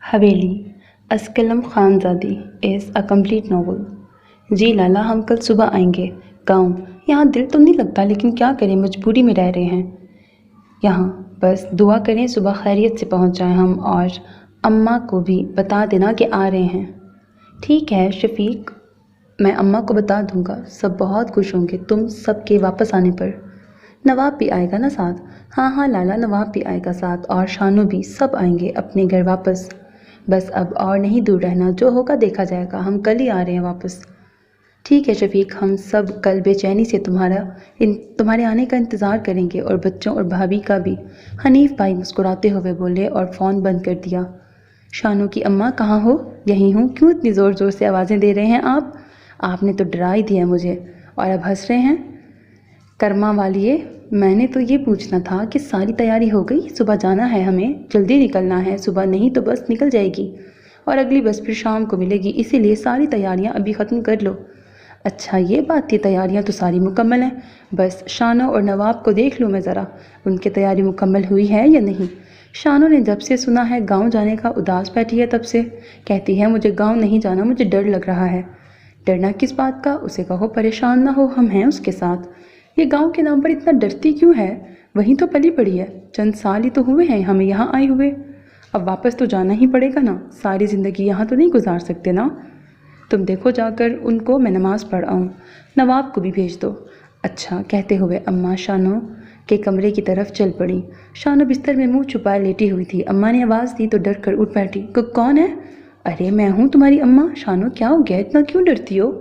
Haveli اسکلم خانزادی is a complete novel. جی لالا، ہم کل صبح آئیں گے گاؤں۔ یہاں دل تو نہیں لگتا، لیکن کیا کریں، مجبوری میں رہ رہے ہیں یہاں۔ بس دعا کریں صبح خیریت سے پہنچ جائیں ہم، اور اماں کو بھی بتا دینا کہ آ رہے ہیں۔ ٹھیک ہے شفیق، میں اماں کو بتا دوں گا، سب بہت خوش ہوں گے تم سب کے واپس آنے پر۔ نواب بھی آئے گا نا ساتھ؟ ہاں ہاں لالا، نواب بھی آئے گا ساتھ، اور شانو بھی، سب آئیں گے اپنے گھر واپس۔ بس اب اور نہیں دور رہنا، جو ہوگا دیکھا جائے گا، ہم کل ہی آ رہے ہیں واپس۔ ٹھیک ہے شفیق، ہم سب کل بے چینی سے تمہارے آنے کا انتظار کریں گے، اور بچوں اور بھابھی کا بھی۔ حنیف بھائی مسکراتے ہوئے بولے اور فون بند کر دیا۔ شانو کی اماں کہاں ہو؟ یہیں ہوں۔ کیوں اتنی زور زور سے آوازیں دے رہے ہیں آپ نے تو ڈرا ہی دیا مجھے، اور اب ہنس رہے ہیں؟ کرما والیے، میں نے تو یہ پوچھنا تھا کہ ساری تیاری ہو گئی؟ صبح جانا ہے ہمیں، جلدی نکلنا ہے، صبح نہیں تو بس نکل جائے گی، اور اگلی بس پھر شام کو ملے گی، اسی لیے ساری تیاریاں ابھی ختم کر لو۔ اچھا یہ بات تھی، تیاریاں تو ساری مکمل ہیں، بس شانو اور نواب کو دیکھ لوں میں ذرا، ان کی تیاری مکمل ہوئی ہے یا نہیں۔ شانو نے جب سے سنا ہے گاؤں جانے کا اداس بیٹھی ہے تب سے، کہتی ہے مجھے گاؤں نہیں جانا، مجھے ڈر لگ رہا ہے۔ ڈرنا کس بات کا؟ اسے کہو پریشان نہ ہو، ہم ہیں اس کے ساتھ۔ یہ گاؤں کے نام پر اتنا ڈرتی کیوں ہے؟ وہیں تو پلی پڑی ہے، چند سال ہی تو ہوئے ہیں ہمیں یہاں آئے ہوئے، اب واپس تو جانا ہی پڑے گا نا، ساری زندگی یہاں تو نہیں گزار سکتے نا۔ تم دیکھو جا کر ان کو، میں نماز پڑھ آؤں، نواب کو بھی بھیج دو۔ اچھا کہتے ہوئے اماں شانو کے کمرے کی طرف چل پڑی۔ شانو بستر میں منہ چھپائے لیٹی ہوئی تھی، اماں نے آواز دی تو ڈر کر اٹھ بیٹھی۔ کون ہے؟ ارے میں ہوں تمہاری اماں۔ شانو کیا ہو گیا، اتنا کیوں ڈرتی ہو؟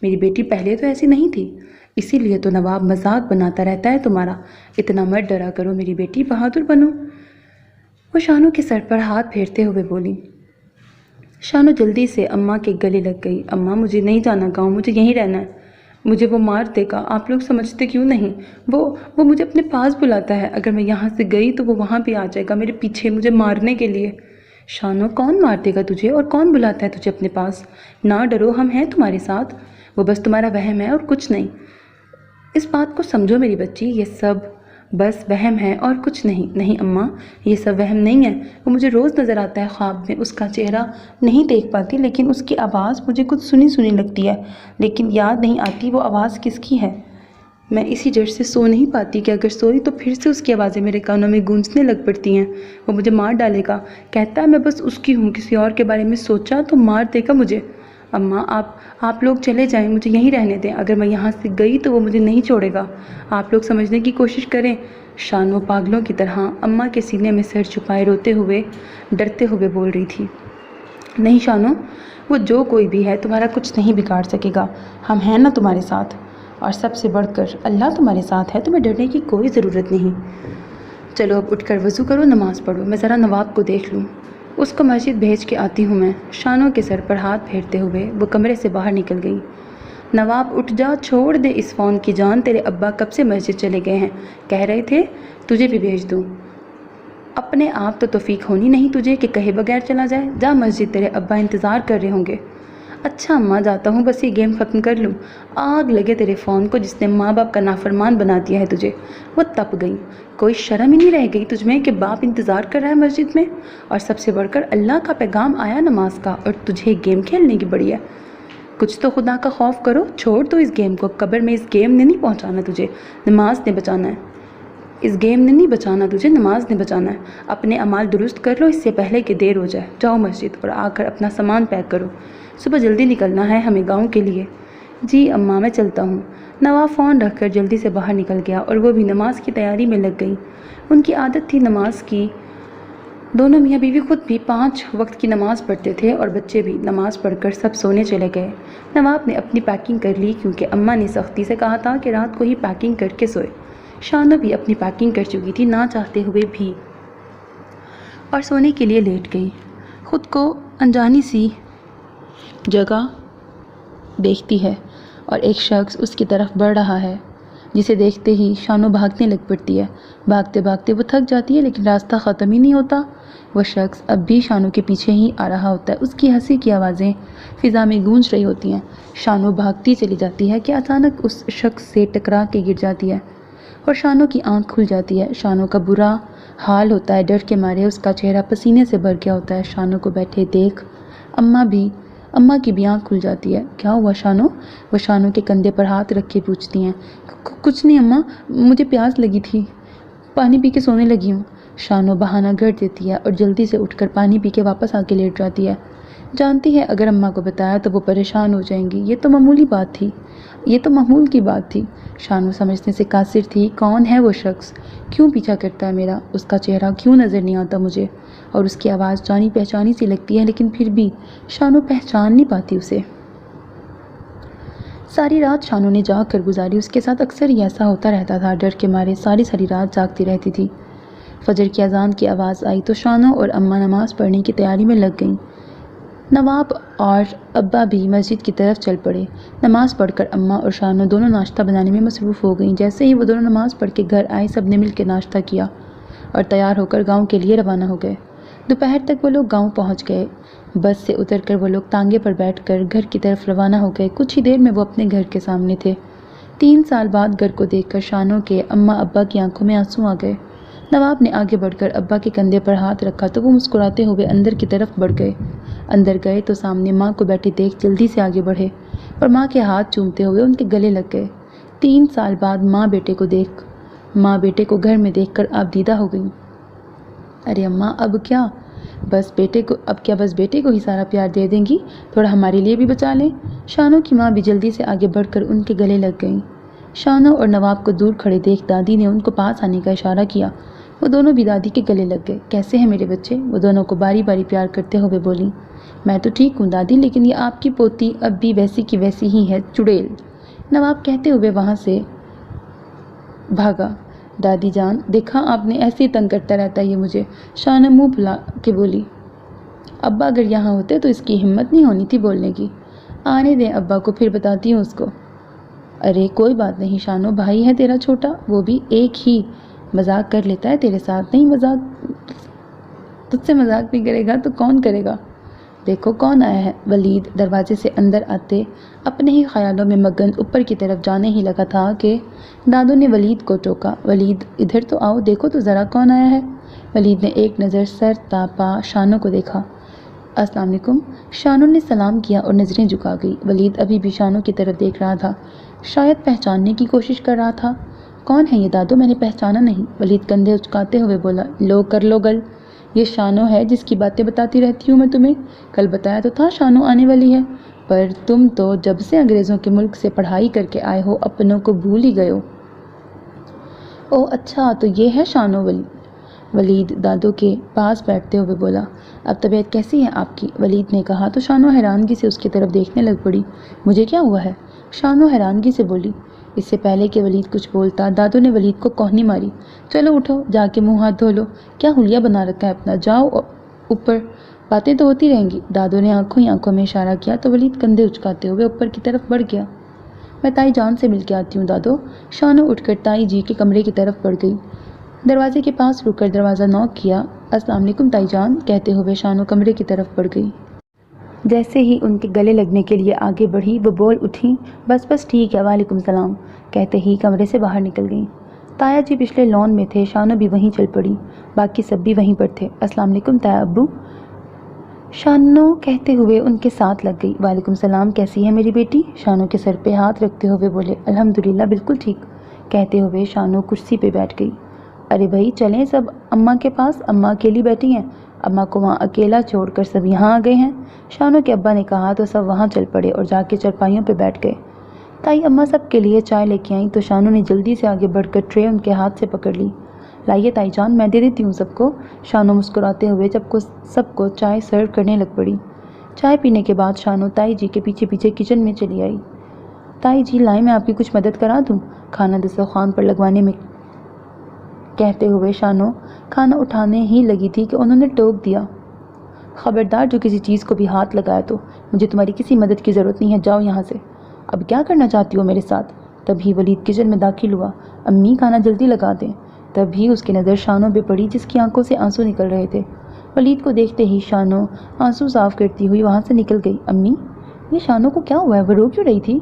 میری بیٹی پہلے تو ایسی نہیں تھی، اسی لیے تو نواب مذاق بناتا رہتا ہے تمہارا، اتنا مت ڈرا کرو میری بیٹی، بہادر بنو۔ وہ شانو کے سر پر ہاتھ پھیرتے ہوئے بولی۔ شانو جلدی سے اماں کے گلے لگ گئی۔ اماں مجھے نہیں جانا گاؤں، مجھے یہیں رہنا ہے، مجھے وہ مار دے گا، آپ لوگ سمجھتے کیوں نہیں؟ وہ مجھے اپنے پاس بلاتا ہے، اگر میں یہاں سے گئی تو وہ وہاں بھی آ جائے گا میرے پیچھے، مجھے مارنے کے لیے۔ شانو کون مار دے گا تجھے، اور کون بلاتا ہے تجھے اپنے پاس؟ نہ ڈرو، ہم ہیں تمہارے ساتھ، وہ بس تمہارا وہم ہے اور کچھ نہیں۔ اس بات کو سمجھو میری بچی، یہ سب بس وہم ہے اور کچھ نہیں۔ نہیں اماں، یہ سب وہم نہیں ہے، وہ مجھے روز نظر آتا ہے خواب میں، اس کا چہرہ نہیں دیکھ پاتی، لیکن اس کی آواز مجھے کچھ سنی سنی لگتی ہے، لیکن یاد نہیں آتی وہ آواز کس کی ہے۔ میں اسی ڈر سے سو نہیں پاتی کہ اگر سوئی تو پھر سے اس کی آوازیں میرے کانوں میں گونجنے لگ پڑتی ہیں، وہ مجھے مار ڈالے گا، کہتا ہے میں بس اس کی ہوں، کسی اور کے بارے میں سوچا تو مار دے گا مجھے۔ اماں آپ لوگ چلے جائیں، مجھے یہیں رہنے دیں، اگر میں یہاں سے گئی تو وہ مجھے نہیں چھوڑے گا، آپ لوگ سمجھنے کی کوشش کریں۔ شانو پاگلوں کی طرح اماں کے سینے میں سر چھپائے روتے ہوئے ڈرتے ہوئے بول رہی تھی۔ نہیں شانو، وہ جو کوئی بھی ہے تمہارا کچھ نہیں بگاڑ سکے گا، ہم ہیں نا تمہارے ساتھ، اور سب سے بڑھ کر اللہ تمہارے ساتھ ہے، تمہیں ڈرنے کی کوئی ضرورت نہیں۔ چلو اب اٹھ کر وضو کرو، نماز پڑھو، میں ذرا نواب کو دیکھ لوں، اس کو مسجد بھیج کے آتی ہوں میں۔ شانو کے سر پر ہاتھ پھیرتے ہوئے وہ کمرے سے باہر نکل گئی۔ نواب اٹھ جا، چھوڑ دے اس فون کی جان، تیرے ابا کب سے مسجد چلے گئے ہیں، کہہ رہے تھے تجھے بھی بھیج دوں، اپنے آپ تو توفیق ہونی نہیں تجھے کہ کہے بغیر چلا جائے، جا مسجد، تیرے ابا انتظار کر رہے ہوں گے۔ اچھا اماں جاتا ہوں، بس یہ گیم ختم کر لوں، آگ لگے تیرے فون کو جس نے ماں باپ کا نافرمان بنا دیا ہے تجھے۔ وہ تپ گئی، کوئی شرم ہی نہیں رہ گئی تجھ میں کہ باپ انتظار کر رہا ہے مسجد میں، اور سب سے بڑھ کر اللہ کا پیغام آیا نماز کا، اور تجھے گیم کھیلنے کی بڑی ہے۔ کچھ تو خدا کا خوف کرو، چھوڑ دو اس گیم کو، قبر میں اس گیم نے نہیں پہنچانا تجھے، نماز نے بچانا ہے، اس گیم نے نہیں بچانا تجھے، نماز نے بچانا ہے۔ اپنے اعمال درست کر لو اس سے پہلے کہ دیر ہو جائے، جاؤ مسجد اور آ کر اپنا سامان پیک کرو، صبح جلدی نکلنا ہے ہمیں گاؤں کے لیے۔ جی اماں میں چلتا ہوں۔ نواب فون رکھ کر جلدی سے باہر نکل گیا، اور وہ بھی نماز کی تیاری میں لگ گئی۔ ان کی عادت تھی نماز کی، دونوں میاں بیوی خود بھی 5 وقت کی نماز پڑھتے تھے، اور بچے بھی نماز پڑھ کر سب سونے چلے گئے۔ نواب نے اپنی پیکنگ کر لی، کیونکہ اماں نے سختی سے کہا تھا کہ رات کو ہی پیکنگ کر کے سوئے۔ شانو بھی اپنی پیکنگ کر چکی تھی نہ چاہتے ہوئے بھی، اور سونے کے لیے لیٹ گئی۔ خود کو انجانی سی جگہ دیکھتی ہے، اور ایک شخص اس کی طرف بڑھ رہا ہے، جسے دیکھتے ہی شانو بھاگنے لگ پڑتی ہے۔ بھاگتے بھاگتے وہ تھک جاتی ہے، لیکن راستہ ختم ہی نہیں ہوتا، وہ شخص اب بھی شانو کے پیچھے ہی آ رہا ہوتا ہے، اس کی ہنسی کی آوازیں فضا میں گونج رہی ہوتی ہیں۔ شانو بھاگتی چلی جاتی ہے کہ اچانک اس شخص سے ٹکرا کے گر جاتی ہے، اور شانو کی آنکھ کھل جاتی ہے۔ شانو کا برا حال ہوتا ہے، ڈر کے مارے اس کا چہرہ پسینے سے بھر گیا ہوتا ہے۔ شانو کو بیٹھے دیکھ اماں کی بھی آنکھ کھل جاتی ہے۔ کیا ہوا شانو؟ وہ شانو کے کندھے پر ہاتھ رکھ کے پوچھتی ہیں۔ کچھ نہیں اماں، مجھے پیاس لگی تھی، پانی پی کے سونے لگی ہوں۔ شانو بہانہ گھڑ دیتی ہے اور جلدی سے اٹھ کر پانی پی کے واپس آ کے لیٹ جاتی ہے۔ جانتی ہے اگر اماں کو بتایا تو وہ پریشان ہو جائیں گی، یہ تو معمول کی بات تھی۔ شانو سمجھنے سے قاصر تھی، کون ہے وہ شخص، کیوں پیچھا کرتا ہے میرا، اس کا چہرہ کیوں نظر نہیں آتا مجھے، اور اس کی آواز جانی پہچانی سی لگتی ہے، لیکن پھر بھی شانو پہچان نہیں پاتی اسے۔ ساری رات شانو نے جاگ کر گزاری، اس کے ساتھ اکثر ہی ایسا ہوتا رہتا تھا، ڈر کے مارے ساری رات جاگتی رہتی تھی۔ فجر کی اذان کی آواز آئی تو شانو اور اماں نماز پڑھنے کی تیاری میں لگ گئیں۔ نواب اور ابا بھی مسجد کی طرف چل پڑے۔ نماز پڑھ کر اماں اور شانو دونوں ناشتہ بنانے میں مصروف ہو گئیں۔ جیسے ہی وہ دونوں نماز پڑھ کے گھر آئے، سب نے مل کے ناشتہ کیا اور تیار ہو کر گاؤں کے لیے روانہ ہو گئے۔ دوپہر تک وہ لوگ گاؤں پہنچ گئے۔ بس سے اتر کر وہ لوگ تانگے پر بیٹھ کر گھر کی طرف روانہ ہو گئے۔ کچھ ہی دیر میں وہ اپنے گھر کے سامنے تھے۔ 3 سال بعد گھر کو دیکھ کر شانو کے اماں ابا کی آنکھوں میں آنسو آ گئے۔ نواب نے آگے بڑھ کر ابا کے کندھے پر ہاتھ رکھا تو وہ مسکراتے ہوئے اندر کی طرف بڑھ گئے۔ اندر گئے تو سامنے ماں کو بیٹھی دیکھ جلدی سے آگے بڑھے اور ماں کے ہاتھ چومتے ہوئے ان کے گلے لگ گئے۔ 3 سال بعد ماں بیٹے کو گھر میں دیکھ کر آپ دیدہ ہو گئیں۔ ارے اماں، اب کیا بس بیٹے کو ہی سارا پیار دے دیں گی؟ تھوڑا ہمارے لیے بھی بچا لیں۔ شانو کی ماں بھی جلدی سے آگے بڑھ کر ان کے گلے لگ گئیں۔ شانو اور نواب کو دور کھڑے دیکھ دادی نے ان کو پاس آنے کا اشارہ کیا۔ وہ دونوں بھی دادی کے گلے لگ گئے۔ کیسے ہیں میرے بچے؟ وہ دونوں کو باری باری پیار کرتے ہوئے بولیں۔ میں تو ٹھیک ہوں دادی، لیکن یہ آپ کی پوتی اب بھی ویسی کی ویسی ہی ہے، چڑیل، نواب کہتے ہوئے وہاں سے بھاگا۔ دادی جان، دیکھا آپ نے، ایسے ہی تنگ کرتا رہتا ہے یہ مجھے، شانو منہ پھلا کے بولی۔ ابا اگر یہاں ہوتے تو اس کی ہمت نہیں ہونی تھی بولنے کی۔ آنے دیں ابا کو، پھر بتاتی ہوں اس کو۔ ارے کوئی بات نہیں شانو، بھائی ہے تیرا چھوٹا، وہ بھی ایک ہی مذاق کر لیتا ہے تیرے ساتھ۔ نہیں، تجھ سے مذاق نہیں کرے گا تو کون کرے گا؟ دیکھو کون آیا ہے۔ ولید دروازے سے اندر آتے اپنے ہی خیالوں میں مگن اوپر کی طرف جانے ہی لگا تھا کہ دادو نے ولید کو ٹوکا۔ ولید ادھر تو آؤ، دیکھو تو ذرا کون آیا ہے۔ ولید نے ایک نظر سر تا پا شانو کو دیکھا۔ السلام علیکم۔ شانو نے سلام کیا اور نظریں جھکا گئی۔ ولید ابھی بھی شانو کی طرف دیکھ رہا تھا، شاید پہچاننے کی کوشش کر رہا تھا۔ کون ہے یہ دادو؟ میں نے پہچانا نہیں۔ ولید کندھے اچکاتے ہوئے بولا۔ لو کر لو گل، یہ شانو ہے جس کی باتیں بتاتی رہتی ہوں میں تمہیں۔ کل بتایا تو تھا شانو آنے والی ہے، پر تم تو جب سے انگریزوں کے ملک سے پڑھائی کر کے آئے ہو اپنوں کو بھول ہی گئے ہو۔ او اچھا، تو یہ ہے شانو۔ ولید دادو کے پاس بیٹھتے ہوئے بولا۔ اب طبیعت کیسی ہے آپ کی؟ ولید نے کہا تو شانو حیرانگی سے اس کی طرف دیکھنے لگ پڑی۔ مجھے کیا ہوا ہے؟ شانو حیرانگی سے بولی۔ اس سے پہلے کہ ولید کچھ بولتا، دادو نے ولید کو کوہنی ماری۔ چلو اٹھو، جا کے منہ ہاتھ دھو لو، کیا حلیہ بنا رکھا ہے اپنا، جاؤ اوپر، باتیں تو ہوتی رہیں گی۔ دادو نے آنکھوں میں اشارہ کیا تو ولید کندھے اچکاتے ہوئے اوپر کی طرف بڑھ گیا۔ میں تائی جان سے مل کے آتی ہوں دادو۔ شانو اٹھ کر تائی جی کے کمرے کی طرف بڑھ گئی۔ دروازے کے پاس رک کر دروازہ نوک کیا۔ السلام علیکم تائی جان کہتے ہوئے شانو کمرے کی طرف بڑھ گئی۔ جیسے ہی ان کے گلے لگنے کے لیے آگے بڑھی، وہ بول اٹھی، بس ٹھیک ہے، وعلیکم السلام کہتے ہی کمرے سے باہر نکل گئیں۔ تایا جی پچھلے لان میں تھے، شانو بھی وہیں چل پڑی، باقی سب بھی وہیں پر تھے۔ السلام علیکم تایا ابو، شانو کہتے ہوئے ان کے ساتھ لگ گئی۔ وعلیکم السلام، کیسی ہے میری بیٹی؟ شانو کے سر پہ ہاتھ رکھتے ہوئے بولے۔ الحمدللہ بالکل ٹھیک کہتے ہوئے شانو کرسی پہ بیٹھ گئی۔ ارے بھائی چلیں سب اماں کے پاس، اماں اکیلی بیٹھی ہیں، اماں کو وہاں اکیلا چھوڑ کر سب یہاں آ گئے ہیں۔ شانو کے ابا نے کہا تو سب وہاں چل پڑے اور جا کے چرپائیوں پہ بیٹھ گئے۔ تائی اماں سب کے لیے چائے لے کے آئیں تو شانو نے جلدی سے آگے بڑھ کر ٹرے ان کے ہاتھ سے پکڑ لی۔ لائیے تائی جان، میں دے دیتی ہوں سب کو۔ شانو مسکراتے ہوئے سب کو چائے سرو کرنے لگ پڑی۔ چائے پینے کے بعد شانو تائی جی کے پیچھے پیچھے کچن میں چلی آئی۔ تائی جی لائیں میں آپ کی کچھ مدد کرا دوں، کھانا دسترخوان پر لگوانے میں کہتے ہوئے شانو کھانا اٹھانے ہی لگی تھی کہ انہوں نے ٹوک دیا۔ خبردار، جو کسی چیز کو بھی ہاتھ لگایا تو مجھے تمہاری کسی مدد کی ضرورت نہیں ہے، جاؤ یہاں سے۔ اب کیا کرنا چاہتی ہو میرے ساتھ؟ تبھی ولید کچن میں داخل ہوا۔ امی کھانا جلدی لگا دیں۔ تبھی اس کی نظر شانو پہ پڑی جس کی آنکھوں سے آنسو نکل رہے تھے۔ ولید کو دیکھتے ہی شانو آنسو صاف کرتی ہوئی وہاں سے نکل گئی۔ امی، یہ شانو کو کیا ہوا ہے؟ وہ رو کیوں رہی تھی؟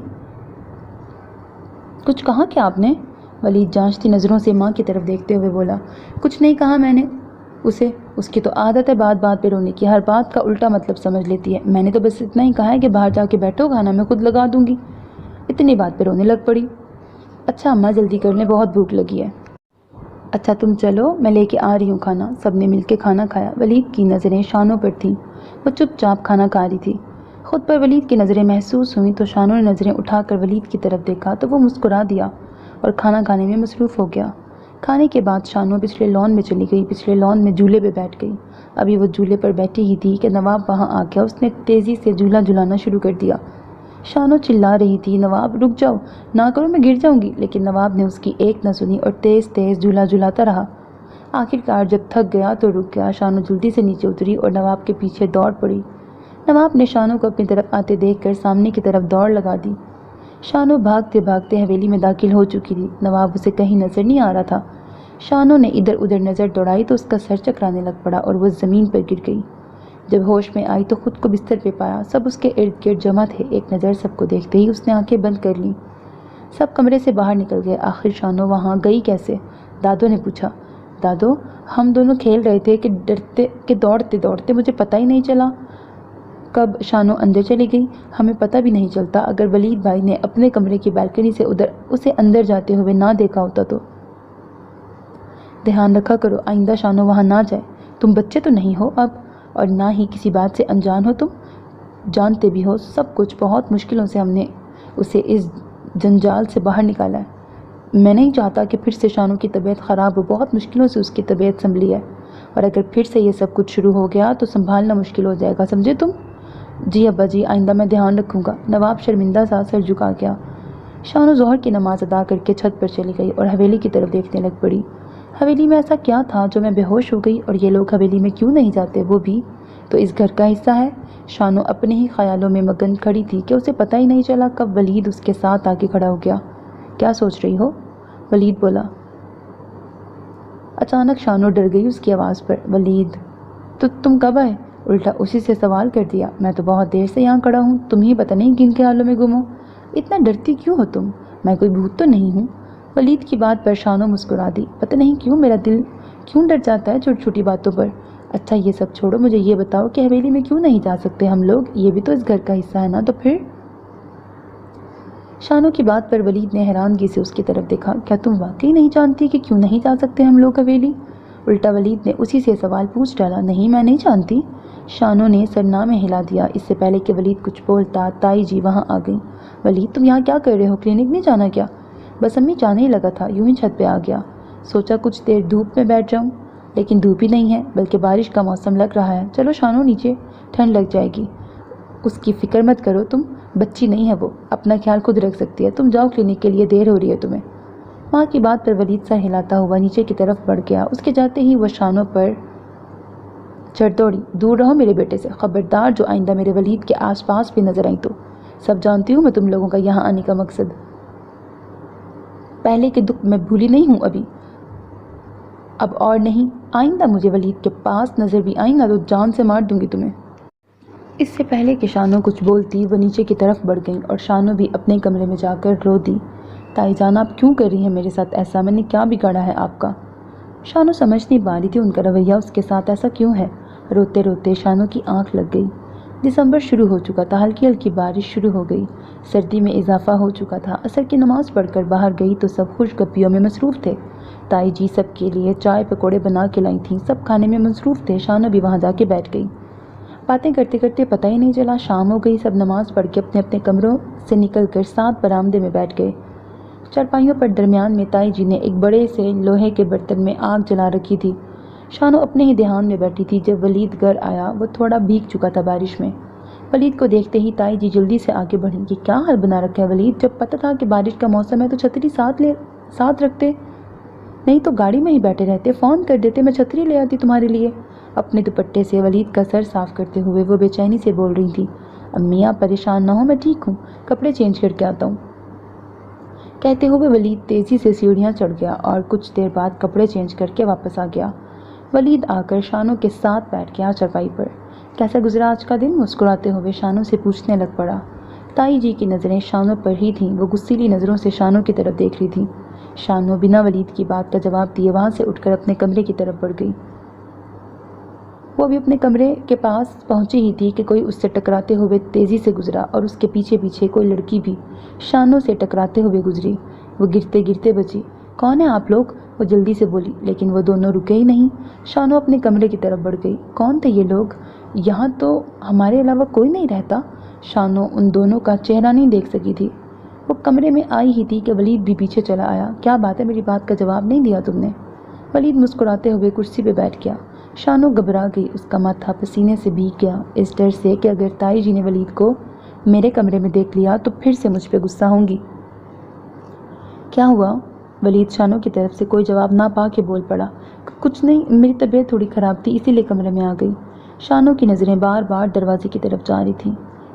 کچھ کہا کیا آپ نے؟ ولید جانچتی نظروں سے ماں کی طرف دیکھتے ہوئے بولا، کچھ نہیں کہا میں نے اسے، اس کی تو عادت ہے بات بات پہ رونے کی، ہر بات کا الٹا مطلب سمجھ لیتی ہے، میں نے تو بس اتنا ہی کہا ہے کہ باہر جا کے بیٹھو، کھانا میں خود لگا دوں گی، اتنی بات پہ رونے لگ پڑی۔ اچھا اماں جلدی کر لیں، بہت بھوک لگی ہے۔ اچھا تم چلو، میں لے کے آ رہی ہوں کھانا۔ سب نے مل کے کھانا کھایا۔ ولید کی نظریں شانوں پر تھیں، وہ چپ چاپ کھانا کھا رہی تھی۔ خود پر ولید کی نظریں محسوس ہوئیں تو شانوں نے نظریں اٹھا کر ولید کی طرف دیکھا تو وہ مسکرا دیا اور کھانا کھانے میں مصروف ہو گیا۔ کھانے کے بعد شانوں پچھلے لان میں چلی گئی، پچھلے لان میں جھولے پہ بیٹھ گئی۔ ابھی وہ جھولے پر بیٹھی ہی تھی کہ نواب وہاں آ گیا، اس نے تیزی سے جھولا جھلانا شروع کر دیا۔ شانوں چلا رہی تھی، نواب رک جاؤ، نہ کرو میں گر جاؤں گی، لیکن نواب نے اس کی ایک نہ سنی اور تیز تیز جھولا جھلاتا رہا۔ آخرکار جب تھک گیا تو رک گیا، شانوں جلدی سے نیچے اتری اور نواب کے پیچھے دوڑ پڑی۔ نواب نے شانوں کو اپنی طرف آتے دیکھ کر سامنے کی طرف دوڑ لگا دی۔ شانوں بھاگتے بھاگتے حویلی میں داخل ہو چکی تھی، نواب اسے کہیں نظر نہیں آ رہا تھا۔ شانوں نے ادھر ادھر نظر دوڑائی تو اس کا سر چکرانے لگ پڑا اور وہ زمین پر گر گئی۔ جب ہوش میں آئی تو خود کو بستر پہ پایا، سب اس کے ارد گرد جمع تھے۔ ایک نظر سب کو دیکھتے ہی اس نے آنکھیں بند کر لیں۔ سب کمرے سے باہر نکل گئے۔ آخر شانوں وہاں گئی کیسے؟ دادو نے پوچھا۔ دادو، ہم دونوں کھیل رہے تھے کہ دوڑتے دوڑتے مجھے پتہ ہی نہیں چلا کب شانوں اندر چلی گئی۔ ہمیں پتہ بھی نہیں چلتا اگر ولید بھائی نے اپنے کمرے کی بالکنی سے اسے اندر جاتے ہوئے نہ دیکھا ہوتا تو۔ دھیان رکھا کرو آئندہ شانوں وہاں نہ جائے۔ تم بچے تو نہیں ہو اب، اور نہ ہی کسی بات سے انجان ہو، تم جانتے بھی ہو سب کچھ۔ بہت مشکلوں سے ہم نے اسے اس جنجال سے باہر نکالا ہے۔ میں نہیں چاہتا کہ پھر سے شانوں کی طبیعت خراب ہو، بہت مشکلوں سے اس کی طبیعت سنبھلی ہے، اور اگر پھر سے یہ سب کچھ شروع ہو گیا تو سنبھالنا مشکل ہو جائے گا، سمجھے تم؟ جی ابا جی، آئندہ میں دھیان رکھوں گا۔ نواب شرمندہ سا سر جھکا گیا۔ شانوں ظہر کی نماز ادا کر کے چھت پر چلی گئی اور حویلی کی طرف دیکھنے لگ پڑی۔ حویلی میں ایسا کیا تھا جو میں بے ہوش ہو گئی، اور یہ لوگ حویلی میں کیوں نہیں جاتے؟ وہ بھی تو اس گھر کا حصہ ہے۔ شانوں اپنے ہی خیالوں میں مگن کھڑی تھی کہ اسے پتہ ہی نہیں چلا کب ولید اس کے ساتھ آ کے کھڑا ہو گیا۔ کیا سوچ رہی ہو؟ ولید بولا۔ اچانک شانوں ڈر گئی اس کی آواز پر۔ ولید، تو تم کب آئے؟ الٹا اسی سے سوال کر دیا۔ میں تو بہت دیر سے یہاں کھڑا ہوں، تم ہی پتہ نہیں کن خیالوں میں گم ہو۔ اتنا ڈرتی کیوں ہو تم؟ میں کوئی بھوت تو نہیں ہوں؟ ولید کی بات پر شانوں مسکرا دی۔ پتہ نہیں کیوں میرا دل کیوں ڈر جاتا ہے چھوٹی چھوٹی باتوں پر۔ اچھا یہ سب چھوڑو، مجھے یہ بتاؤ کہ حویلی میں کیوں نہیں جا سکتے ہم لوگ؟ یہ بھی تو اس گھر کا حصہ ہے نا، تو پھر؟ شانوں کی بات پر ولید نے حیرانگی سے اس کی طرف دیکھا۔ کیا تم واقعی نہیں جانتی کہ کیوں نہیں جا سکتے ہم لوگ حویلی؟ الٹا ولید نے اسی سے سوال پوچھ ڈالا۔ نہیں میں نہیں جانتی۔ شانوں نے سرنا میں ہلا دیا۔ اس سے پہلے کہ ولید کچھ بولتا تائی جی وہاں آ گئی۔ ولید تم یہاں کیا کر رہے ہو؟ کلینک نہیں جانا کیا؟ بس امی جانے ہی لگا تھا، یوں ہی چھت پہ آ گیا، سوچا کچھ دیر دھوپ میں بیٹھ جاؤں، لیکن دھوپ ہی نہیں ہے بلکہ بارش کا موسم لگ رہا ہے۔ چلو شانوں نیچے، ٹھنڈ لگ جائے گی۔ اس کی فکر مت کرو، تم بچی نہیں ہے، وہ اپنا خیال خود رکھ سکتی ہے۔ تم جاؤ کلینک کے لیے، دیر ہو رہی ہے تمہیں۔ ماں کی بات پر ولید سر ہلاتا ہوا نیچے کی طرف بڑھ گیا۔ اس کے جاتے ہی وہ شانوں پر چڑھ دوڑی۔ دور رہو میرے بیٹے سے، خبردار جو آئندہ میرے ولید کے آس پاس بھی نظر آئی تو۔ سب جانتی ہوں میں تم لوگوں کا یہاں آنے کا مقصد۔ پہلے کے دکھ میں بھولی نہیں ہوں اب اور نہیں، آئندہ مجھے ولید کے پاس نظر بھی آئی نا تو جان سے مار دوں گی تمہیں۔ اس سے پہلے کہ شانوں کچھ بولتی وہ نیچے کی طرف بڑھ گئیں اور شانوں بھی اپنے کمرے میں جا کر رو دی۔ تائی جان آپ کیوں کر رہی ہیں میرے ساتھ ایسا؟ میں نے کیا بگاڑا ہے آپ کا؟ شانوں سمجھ نہیں پا رہی تھی ان کا رویہ اس کے ساتھ ایسا کیوں ہے۔ روتے روتے شانوں کی آنکھ لگ گئی۔ دسمبر شروع ہو چکا تھا، ہلکی ہلکی بارش شروع ہو گئی، سردی میں اضافہ ہو چکا تھا۔ عصر کی نماز پڑھ کر باہر گئی تو سب خوش گپیوں میں مصروف تھے۔ تائی جی سب کے لیے چائے پکوڑے بنا کے لائی تھیں، سب کھانے میں مصروف تھے۔ شانوں بھی وہاں جا کے بیٹھ گئی۔ باتیں کرتے کرتے پتہ ہی نہیں چلا شام ہو گئی۔ سب نماز پڑھ کے اپنے اپنے کمروں سے نکل کر ساتھ برآمدے میں بیٹھ گئے۔ چارپائیوں پر درمیان میں تائی جی نے ایک بڑے سے لوہے کے برتن میں آگ جلا رکھی تھی۔ شانوں اپنے ہی دھیان میں بیٹھی تھی۔ جب ولید گھر آیا وہ تھوڑا بھیگ چکا تھا بارش میں۔ ولید کو دیکھتے ہی تائی جی جلدی سے آگے بڑھی۔ یہ کیا حال بنا رکھا ہے ولید؟ جب پتہ تھا کہ بارش کا موسم ہے تو چھتری ساتھ رکھتے، نہیں تو گاڑی میں ہی بیٹھے رہتے، فون کر دیتے، میں چھتری لے آتی تمہارے لیے۔ اپنے دوپٹے سے ولید کا سر صاف کرتے ہوئے وہ بے چینی سے بول رہی تھی۔ امی آپ پریشان نہ ہو، میں ٹھیک ہوں، کپڑے چینج کر کے آتا ہوں۔ کہتے ہوئے ولید تیزی سے سیڑھیاں چڑھ گیا اور کچھ دیر بعد کپڑے چینج کر کے واپس آ گیا۔ ولید آ کر شانوں کے ساتھ بیٹھ گیا چارپائی پر۔ کیسا گزرا آج کا دن؟ مسکراتے ہوئے شانوں سے پوچھنے لگ پڑا۔ تائی جی کی نظریں شانوں پر ہی تھیں، وہ غصیلی نظروں سے شانوں کی طرف دیکھ رہی تھیں۔ شانو بنا ولید کی بات کا جواب دیے وہاں سے اٹھ کر اپنے کمرے کی طرف بڑھ گئی۔ وہ ابھی اپنے کمرے کے پاس پہنچی ہی تھی کہ کوئی اس سے ٹکراتے ہوئے تیزی سے گزرا اور اس کے پیچھے پیچھے کوئی لڑکی بھی شانو سے ٹکراتے ہوئے گزری۔ وہ گرتے گرتے بچی۔ کون ہے آپ لوگ؟ وہ جلدی سے بولی، لیکن وہ دونوں رکے ہی نہیں۔ شانو اپنے کمرے کی طرف بڑھ گئی۔ کون تھے یہ لوگ؟ یہاں تو ہمارے علاوہ کوئی نہیں رہتا۔ شانو ان دونوں کا چہرہ نہیں دیکھ سکی تھی۔ وہ کمرے میں آئی ہی تھی کہ ولید بھی پیچھے چلا آیا۔ کیا بات ہے، میری بات کا جواب نہیں دیا تم نے؟ ولید مسکراتے ہوئے کرسی پہ بیٹھ گیا۔ شانو گھبرا گئی، اس کا ماتھا پسینے سے بھیگ گیا، اس ڈر سے کہ اگر تائی جی نے ولید کو میرے کمرے میں دیکھ لیا تو پھر سے مجھ پہ غصہ ہوں گی۔ کیا ہوا؟ ولید شانو کی طرف سے کوئی جواب نہ پا کے بول پڑا۔ کچھ نہیں، میری طبیعت تھوڑی خراب تھی اسی لیے کمرے میں آ گئی۔ شانو کی نظریں بار بار دروازے کی طرف جا رہی تھیں۔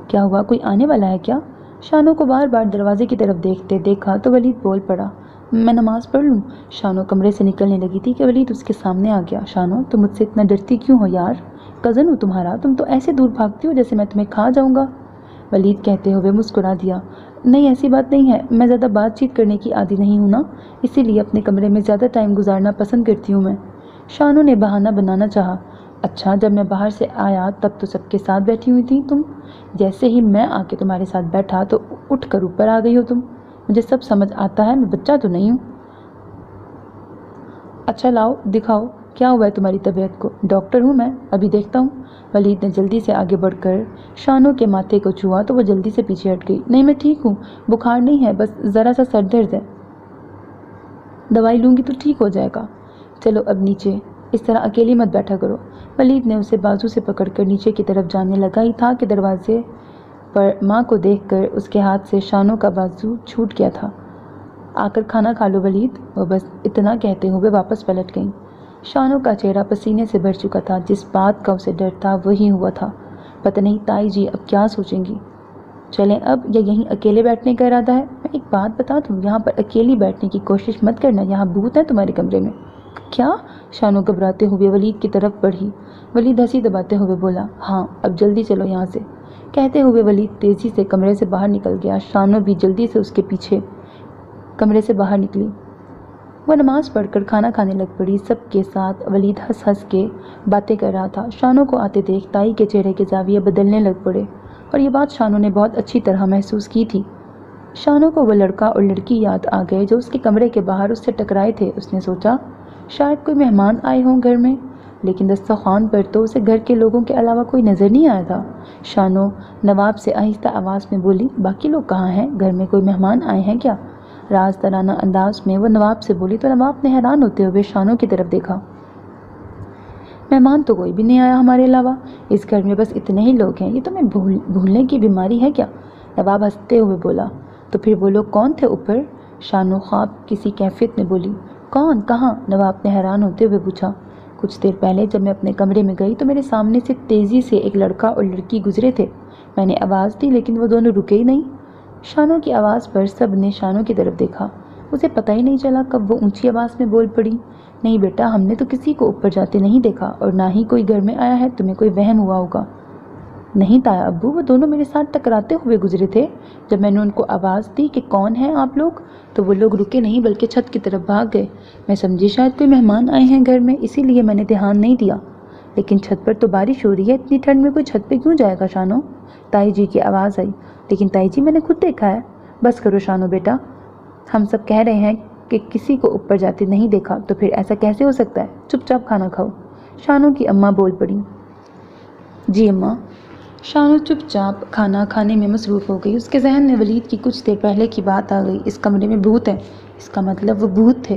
کیا ہوا، کوئی آنے والا ہے کیا؟ شانو کو بار بار دروازے کی طرف دیکھا تو ولید بول پڑا، میں نماز پڑھ لوں؟ شانو کمرے سے نکلنے لگی تھی کہ ولید اس کے سامنے آ گیا۔ شانو، تم مجھ سے اتنا ڈرتی کیوں ہو یار؟ کزن ہوں تمہارا، تم تو ایسے دور بھاگتی ہو جیسے میں تمہیں کھا جاؤں گا۔ ولید کہتے ہوئے مسکرا دیا، نہیں ایسی بات نہیں ہے، میں زیادہ بات چیت کرنے کی عادی نہیں ہوں نا، اسی لیے اپنے کمرے میں زیادہ ٹائم گزارنا پسند کرتی ہوں میں۔ شانو نے بہانہ بنانا چاہا، اچھا جب میں باہر سے آیا تب تو سب کے ساتھ بیٹھی ہوئی تھی تم، جیسے ہی میں آ کے تمہارے ساتھ بیٹھا تو اٹھ کر اوپر آ گئی ہو تم۔ مجھے سب سمجھ آتا ہے، میں بچہ تو نہیں ہوں۔ اچھا لاؤ دکھاؤ، کیا ہوا ہے تمہاری طبیعت کو؟ ڈاکٹر ہوں میں، ابھی دیکھتا ہوں۔ ولید نے جلدی سے آگے بڑھ کر شانو کے ماتھے کو چھوا تو وہ جلدی سے پیچھے ہٹ گئی۔ نہیں میں ٹھیک ہوں، بخار نہیں ہے، بس ذرا سا سر درد ہے، دوائی لوں گی تو ٹھیک ہو جائے گا۔ چلو اب نیچے، اس طرح اکیلی مت بیٹھا کرو۔ ولید نے اسے بازو سے پکڑ کر نیچے کی طرف جانے لگا ہی تھا کہ دروازے پر ماں کو دیکھ کر اس کے ہاتھ سے شانو کا بازو چھوٹ گیا تھا۔ آ کر کھانا کھا لو ولید، وہ بس اتنا کہتے ہوئے واپس پلٹ گئیں۔ شانو کا چہرہ پسینے سے بھر چکا تھا، جس بات کا اسے ڈر تھا وہی ہوا تھا۔ پتہ نہیں تائی جی اب کیا سوچیں گی۔ چلیں اب، یا یہیں اکیلے بیٹھنے کا ارادہ ہے؟ میں ایک بات بتا دوں، یہاں پر اکیلی بیٹھنے کی کوشش مت کرنا، یہاں بھوت ہے تمہارے کمرے میں۔ کیا؟ شانو گھبراتے ہوئے ولید کی طرف بڑھی۔ ولید ہنسی دباتے ہوئے بولا، ہاں اب جلدی چلو یہاں سے۔ کہتے ہوئے ولید تیزی سے کمرے سے باہر نکل گیا۔ شانو بھی جلدی سے اس کے پیچھے کمرے سے باہر نکلی۔ وہ نماز پڑھ کر کھانا کھانے لگ پڑی۔ سب کے ساتھ ولید ہنس ہنس کے باتیں کر رہا تھا۔ شانو کو آتے دیکھ تائی کے چہرے کے زاویے بدلنے لگ پڑے، اور یہ بات شانو نے بہت اچھی طرح محسوس کی تھی۔ شانو کو وہ لڑکا اور لڑکی یاد آ گئے جو اس کے کمرے کے باہر اس سے ٹکرائے تھے۔ اس نے سوچا شاید کوئی مہمان آئے ہوں گھر میں، لیکن دسترخوان پر تو اسے گھر کے لوگوں کے علاوہ کوئی نظر نہیں آیا تھا۔ شانو نواب سے آہستہ آواز میں بولی، باقی لوگ کہاں ہیں؟ گھر میں کوئی مہمان آئے ہیں کیا؟ راز ترانہ انداز میں وہ نواب سے بولی تو نواب نے حیران ہوتے ہوئے شانو کی طرف دیکھا۔ مہمان تو کوئی بھی نہیں آیا ہمارے علاوہ، اس گھر میں بس اتنے ہی لوگ ہیں، یہ تمہیں بھولنے کی بیماری ہے کیا؟ نواب ہنستے ہوئے بولا، تو پھر وہ لوگ کون تھے اوپر؟ شانو خواب کسی کیفیت میں بولی، کون؟ کہاں؟ نواب نے حیران ہوتے ہوئے پوچھا۔ کچھ دیر پہلے جب میں اپنے کمرے میں گئی تو میرے سامنے سے تیزی سے ایک لڑکا اور لڑکی گزرے تھے، میں نے آواز دی لیکن وہ دونوں رکے ہی نہیں۔ شانو کی آواز پر سب نے شانو کی طرف دیکھا، اسے پتہ ہی نہیں چلا کب وہ اونچی آواز میں بول پڑی، نہیں بیٹا ہم نے تو کسی کو اوپر جاتے نہیں دیکھا، اور نہ ہی کوئی گھر میں آیا ہے، تمہیں کوئی وہم ہوا ہوگا۔ نہیں تایا ابو، وہ دونوں میرے ساتھ ٹکراتے ہوئے گزرے تھے، جب میں نے ان کو آواز دی کہ کون ہیں آپ لوگ تو وہ لوگ رکے نہیں بلکہ چھت کی طرف بھاگ گئے۔ میں سمجھی شاید کوئی مہمان آئے ہیں گھر میں، اسی لیے میں نے دھیان نہیں دیا، لیکن چھت پر تو بارش ہو رہی ہے، اتنی ٹھنڈ میں کوئی چھت پہ کیوں جائے گا؟ شانو، تائی جی کی آواز آئی، لیکن تائی جی میں نے خود دیکھا ہے۔ بس کرو شانو بیٹا، ہم سب کہہ رہے ہیں کہ کسی کو اوپر جاتے نہیں دیکھا، تو پھر ایسا کیسے ہو سکتا ہے؟ چپ چاپ کھانا کھاؤ۔ شانو کی اماں بول پڑی۔ جی اماں۔ شانو چپ چاپ کھانا کھانے میں مصروف ہو گئی۔ اس کے ذہن میں ولید کی کچھ دیر پہلے کی بات آ گئی، اس کمرے میں بھوت ہے، اس کا مطلب وہ بھوت تھے۔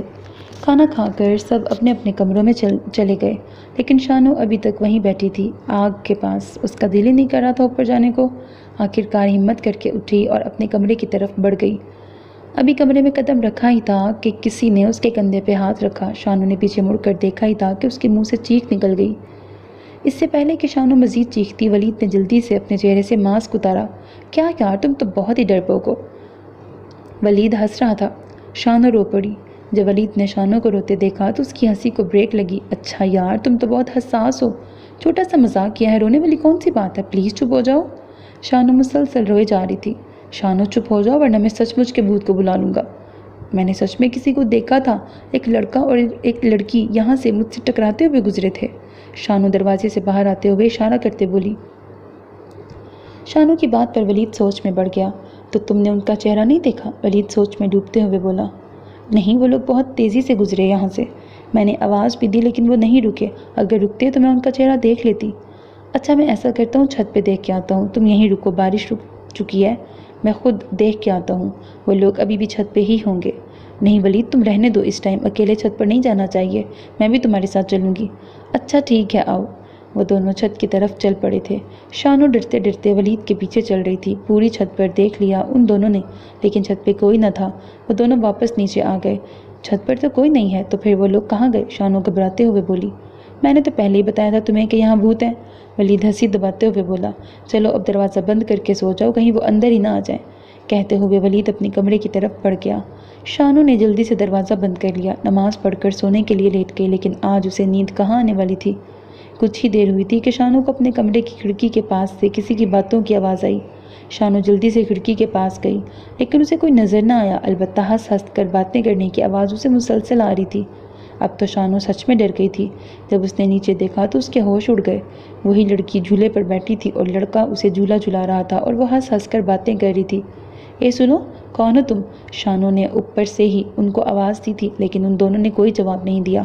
کھانا کھا کر سب اپنے اپنے کمروں میں چلے گئے، لیکن شانو ابھی تک وہیں بیٹھی تھی آگ کے پاس۔ اس کا دل ہی نہیں کر رہا تھا اوپر جانے کو۔ آخرکار ہمت کر کے اٹھی اور اپنے کمرے کی طرف بڑھ گئی۔ ابھی کمرے میں قدم رکھا ہی تھا کہ کسی نے اس کے کندھے پہ ہاتھ رکھا۔ شانو نے پیچھے مڑ کر دیکھا ہی تھا کہ اس کے منہ سے چیخ نکل گئی۔ اس سے پہلے کہ شانو مزید چیختی، ولید نے جلدی سے اپنے چہرے سے ماسک اتارا۔ کیا یار، تم تو بہت ہی ڈرپوک ہو۔ ولید ہنس رہا تھا۔ شانو رو پڑی۔ جب ولید نے شانو کو روتے دیکھا تو اس کی ہنسی کو بریک لگی۔ اچھا یار، تم تو بہت حساس ہو، چھوٹا سا مذاق کیا ہے، رونے والی کون سی بات ہے، پلیز چپ ہو جاؤ۔ شانو مسلسل روئے جا رہی تھی۔ شانو چپ ہو جاؤ ورنہ میں سچ مچ کے بھوت کو بلا لوں گا۔ میں نے سچ میں کسی کو دیکھا تھا، ایک لڑکا اور ایک لڑکی یہاں سے مجھ سے ٹکراتے ہوئے گزرے تھے۔ شانو دروازے سے باہر آتے ہوئے اشارہ کرتے بولی۔ شانو کی بات پر ولید سوچ میں پڑ گیا۔ تو تم نے ان کا چہرہ نہیں دیکھا؟ ولید سوچ میں ڈوبتے ہوئے بولا۔ نہیں، وہ لوگ بہت تیزی سے گزرے یہاں سے، میں نے آواز بھی دی لیکن وہ نہیں رکے، اگر رکتے تو میں ان کا چہرہ دیکھ لیتی۔ اچھا میں ایسا کرتا ہوں، چھت پہ دیکھ کے آتا ہوں، تم یہیں رکو، بارش رک چکی ہے، میں خود دیکھ کے آتا ہوں، وہ لوگ ابھی بھی چھت پہ ہی ہوں گے۔ نہیں ولید، تم رہنے دو، اس ٹائم اکیلے چھت پر نہیں جانا چاہیے، میں بھی تمہارے ساتھ چلوں گی۔ اچھا ٹھیک ہے، آؤ۔ وہ دونوں چھت کی طرف چل پڑے تھے۔ شانو ڈرتے ڈرتے ولید کے پیچھے چل رہی تھی۔ پوری چھت پر دیکھ لیا ان دونوں نے، لیکن چھت پہ کوئی نہ تھا۔ وہ دونوں واپس نیچے آ گئے۔ چھت پر تو کوئی نہیں ہے، تو پھر وہ لوگ کہاں گئے؟ شانو گھبراتے ہوئے بولی۔ میں نے تو پہلے ہی بتایا تھا تمہیں کہ یہاں بھوت ہیں، ولید ہنسی دباتے ہوئے بولا۔ چلو اب دروازہ بند کر کے سو جاؤ، کہیں وہ اندر ہی نہ آ جائیں، کہتے ہوئے ولید اپنے کمرے کی طرف بڑھ گیا۔ شانو نے جلدی سے دروازہ بند کر لیا، نماز پڑھ کر سونے کے لیے لیٹ گئی، لیکن آج اسے نیند کہاں آنے والی تھی۔ کچھ ہی دیر ہوئی تھی کہ شانو کو اپنے کمرے کی کھڑکی کے پاس سے کسی کی باتوں کی آواز آئی۔ شانو جلدی سے کھڑکی کے پاس گئی، لیکن اسے کوئی نظر نہ آیا، البتہ ہنس ہنس کر باتیں کرنے کی آواز اسے مسلسل آ رہی تھی۔ اب تو شانو سچ میں ڈر گئی تھی۔ جب اس نے نیچے دیکھا تو اس کے ہوش اڑ گئے۔ وہی لڑکی جھولے پر بیٹھی تھی اور لڑکا اسے جھولا جھلا رہا تھا اور وہ ہنس ہنس کر باتیں کر رہی تھی۔ اے سنو، کون ہو تم؟ شانو نے اوپر سے ہی ان کو آواز دی تھی، لیکن ان دونوں نے کوئی جواب نہیں دیا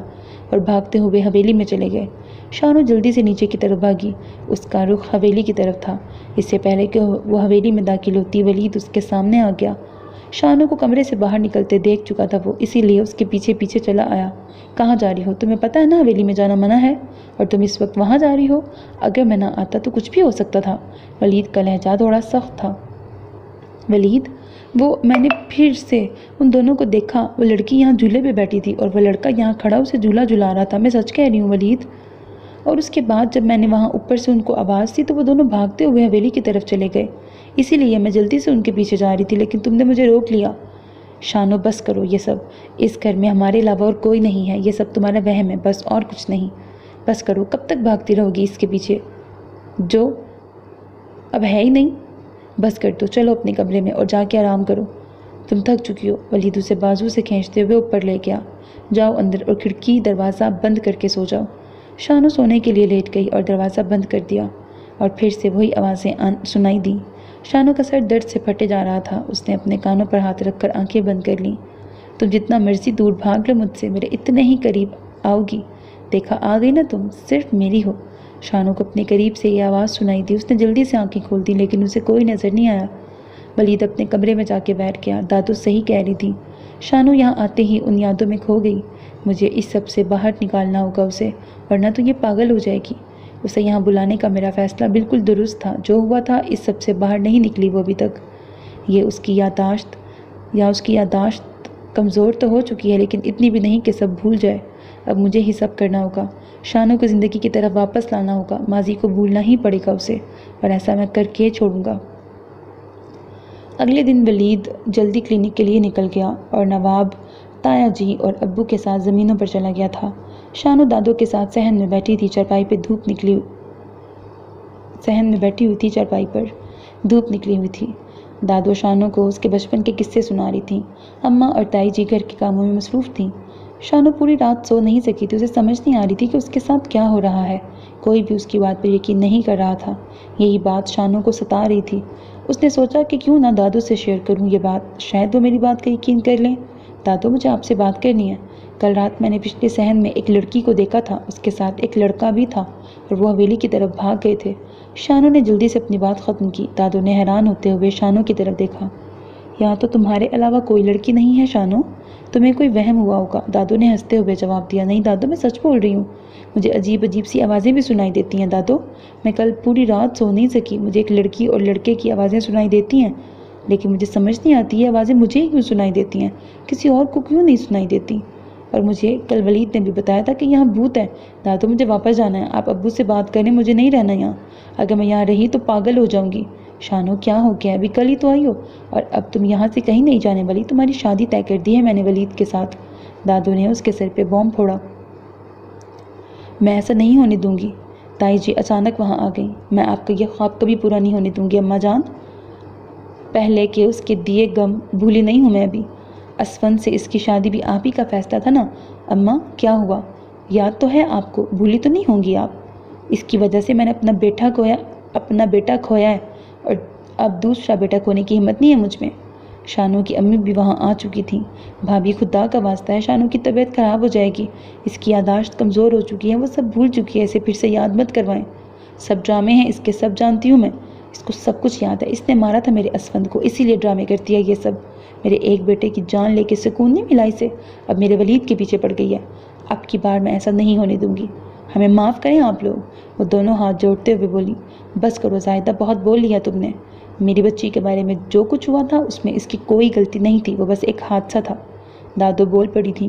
اور بھاگتے ہوئے حویلی میں چلے گئے۔ شانو جلدی سے نیچے کی طرف بھاگی، اس کا رخ حویلی کی طرف تھا۔ اس سے پہلے کہ وہ حویلی میں داخل ہوتی ولید اس کے سامنے آ گیا۔ شانو کو کمرے سے باہر نکلتے دیکھ چکا تھا وہ، اسی لیے اس کے پیچھے پیچھے چلا آیا۔ کہاں جا رہی ہو؟ تمہیں پتہ ہے نا حویلی میں جانا منع ہے، اور تم اس وقت وہاں جا رہی ہو؟ اگر میں نہ آتا تو کچھ بھی ہو سکتا تھا۔ ولید کا لہجہ تھوڑا سخت تھا۔ ولید، میں نے پھر سے ان دونوں کو دیکھا، وہ لڑکی یہاں جھولے پہ بیٹھی تھی اور وہ لڑکا یہاں کھڑا اسے جھولا جھلا رہا تھا، میں سچ کہہ رہی ہوں ولید۔ اور اس کے بعد جب میں نے وہاں اوپر سے ان کو آواز دی تو وہ دونوں بھاگتے ہوئے حویلی کی طرف چلے گئے، اسی لیے میں جلدی سے ان کے پیچھے جا رہی تھی، لیکن تم نے مجھے روک لیا۔ شانو بس کرو یہ سب، اس گھر میں ہمارے علاوہ اور کوئی نہیں ہے، یہ سب تمہارا وہم ہے بس، اور کچھ نہیں۔ بس کرو، کب تک بھاگتی رہو گی اس کے پیچھے جو اب ہے ہی نہیں؟ بس کر دو، چلو اپنے کمرے میں اور جا کے آرام کرو، تم تھک چکی ہو۔ ولید اسے بازو سے کھینچتے ہوئے اوپر لے گیا۔ جاؤ اندر اور کھڑکی دروازہ بند کر کے سو جاؤ۔ شانو سونے کے لیے لیٹ گئی اور دروازہ بند کر دیا، اور پھر سے وہی آوازیں سنائی دیں۔ شانو کا سر درد سے پھٹے جا رہا تھا، اس نے اپنے کانوں پر ہاتھ رکھ کر آنکھیں بند کر لیں۔ تم جتنا مرضی دور بھاگ لو مجھ سے، میرے اتنے ہی قریب آؤ گی، دیکھا آ گئی نا تم، صرف میری ہو۔ شانو کو اپنے قریب سے یہ آواز سنائی دی، اس نے جلدی سے آنکھیں کھول دیں، لیکن اسے کوئی نظر نہیں آیا۔ ولید اپنے کمرے میں جا کے بیٹھ گیا۔ دادو صحیح کہہ رہی تھی، شانو یہاں آتے ہی ان یادوں میں کھو گئی، مجھے اس سب سے باہر نکالنا ہوگا اسے، ورنہ تو یہ پاگل ہو جائے گی۔ اسے یہاں بلانے کا میرا فیصلہ بالکل درست تھا، جو ہوا تھا اس سب سے باہر نہیں نکلی وہ ابھی تک۔ اس کی یادداشت کمزور تو ہو چکی ہے، لیکن اتنی بھی نہیں کہ سب بھول جائے۔ اب مجھے ہی سب کرنا ہوگا، شانو کو زندگی کی طرف واپس لانا ہوگا، ماضی کو بھولنا ہی پڑے گا اسے، اور ایسا میں کر کے چھوڑوں گا۔ اگلے دن ولید جلدی کلینک کے لیے نکل گیا اور نواب تایا جی اور ابو کے ساتھ زمینوں پر چلا گیا تھا۔ شانو دادو کے ساتھ صحن میں بیٹھی تھی، چارپائی پر دھوپ نکلی ہوئی تھی۔ دادو شانو کو اس کے بچپن کے قصے سنا رہی تھیں، اماں اور تائی جی گھر کے کاموں میں مصروف تھیں۔ شانو پوری رات سو نہیں سکی تھی، اسے سمجھ نہیں آ رہی تھی کہ اس کے ساتھ کیا ہو رہا ہے، کوئی بھی اس کی بات پر یقین نہیں کر رہا تھا۔ یہی بات شانو کو ستا رہی تھی۔ اس نے سوچا کہ کیوں نہ دادو سے شیئر کروں یہ بات، شاید وہ میری بات کا یقین کر لیں۔ دادو، مجھے آپ سے بات کرنی ہے۔ کل رات میں نے پچھلے صحن میں ایک لڑکی کو دیکھا تھا، اس کے ساتھ ایک لڑکا بھی تھا اور وہ حویلی کی طرف بھاگ گئے تھے۔ شانو نے جلدی سے اپنی بات ختم کی۔ دادو نے حیران ہوتے ہوئے شانو کی طرف دیکھا۔ یہاں تو تمہارے علاوہ کوئی لڑکی نہیں ہے شانو، تمہیں کوئی وہم ہوا ہوگا۔ دادو نے ہنستے ہوئے جواب دیا، نہیں دادو، میں سچ بول رہی ہوں، مجھے عجیب عجیب سی آوازیں بھی سنائی دیتی ہیں دادو، میں کل پوری رات سو نہیں سکی، مجھے ایک لڑکی اور لڑکے کی آوازیں سنائی دیتی ہیں، لیکن مجھے سمجھ نہیں آتی یہ آوازیں مجھے کیوں سنائی دیتی ہیں، کسی اور کو کیوں نہیں سنائی دیتی۔ اور مجھے کل ولید نے بھی بتایا تھا کہ یہاں بھوت ہے۔ دادو، مجھے واپس جانا ہے، آپ ابو سے بات کریں، مجھے نہیں رہنا یہاں، اگر میں یہاں رہی تو پاگل ہو جاؤں گی۔ شانو، کیا ہو گیا؟ ابھی کل ہی تو آئی ہو، اور اب تم یہاں سے کہیں نہیں جانے والی، تمہاری شادی طے کر دی ہے میں نے ولید کے ساتھ۔ دادو نے اس کے سر پہ بوم پھوڑا۔ میں ایسا نہیں ہونے دوں گی۔ تائی جی اچانک وہاں آ گئیں۔ میں آپ کا یہ خواب کبھی پورا نہیں ہونے دوں گی اماں جان، پہلے کہ اس کے دیے غم بھولی نہیں ہوں میں ابھی۔ اسفند سے اس کی شادی بھی آپ ہی کا فیصلہ تھا نا؟ اماں کیا ہوا؟ یاد تو ہے آپ کو، بھولی تو نہیں ہوں گی آپ؟ اس کی وجہ سے میں نے اپنا بیٹا کھویا ہے، اور اب دوسرا بیٹا کھونے کی ہمت نہیں ہے مجھ میں۔ شانو کی امی بھی وہاں آ چکی تھیں۔ بھابھی خدا کا واسطہ ہے، شانو کی طبیعت خراب ہو جائے گی، اس کی یادداشت کمزور ہو چکی ہے، وہ سب بھول چکی ہے، اسے پھر سے یاد مت کروائیں۔ سب ڈرامے ہیں اس کے، سب جانتی ہوں میں، اس کو سب کچھ یاد ہے، اس نے مارا تھا میرے اسفند کو، اسی لیے ڈرامے کرتی ہے یہ سب۔ میرے ایک بیٹے کی جان لے کے سکون نہیں ملا اسے، اب میرے ولید کے پیچھے پڑ گئی ہے۔ اب کی بار میں ایسا نہیں ہونے دوں گی، ہمیں معاف کریں آپ لوگ۔ وہ دونوں ہاتھ جوڑتے ہوئے بولی۔ بس کرو زاہدہ، بہت بول لیا تم نے۔ میری بچی کے بارے میں جو کچھ ہوا تھا اس میں اس کی کوئی غلطی نہیں تھی، وہ بس ایک حادثہ تھا۔ دادو بول پڑی تھی۔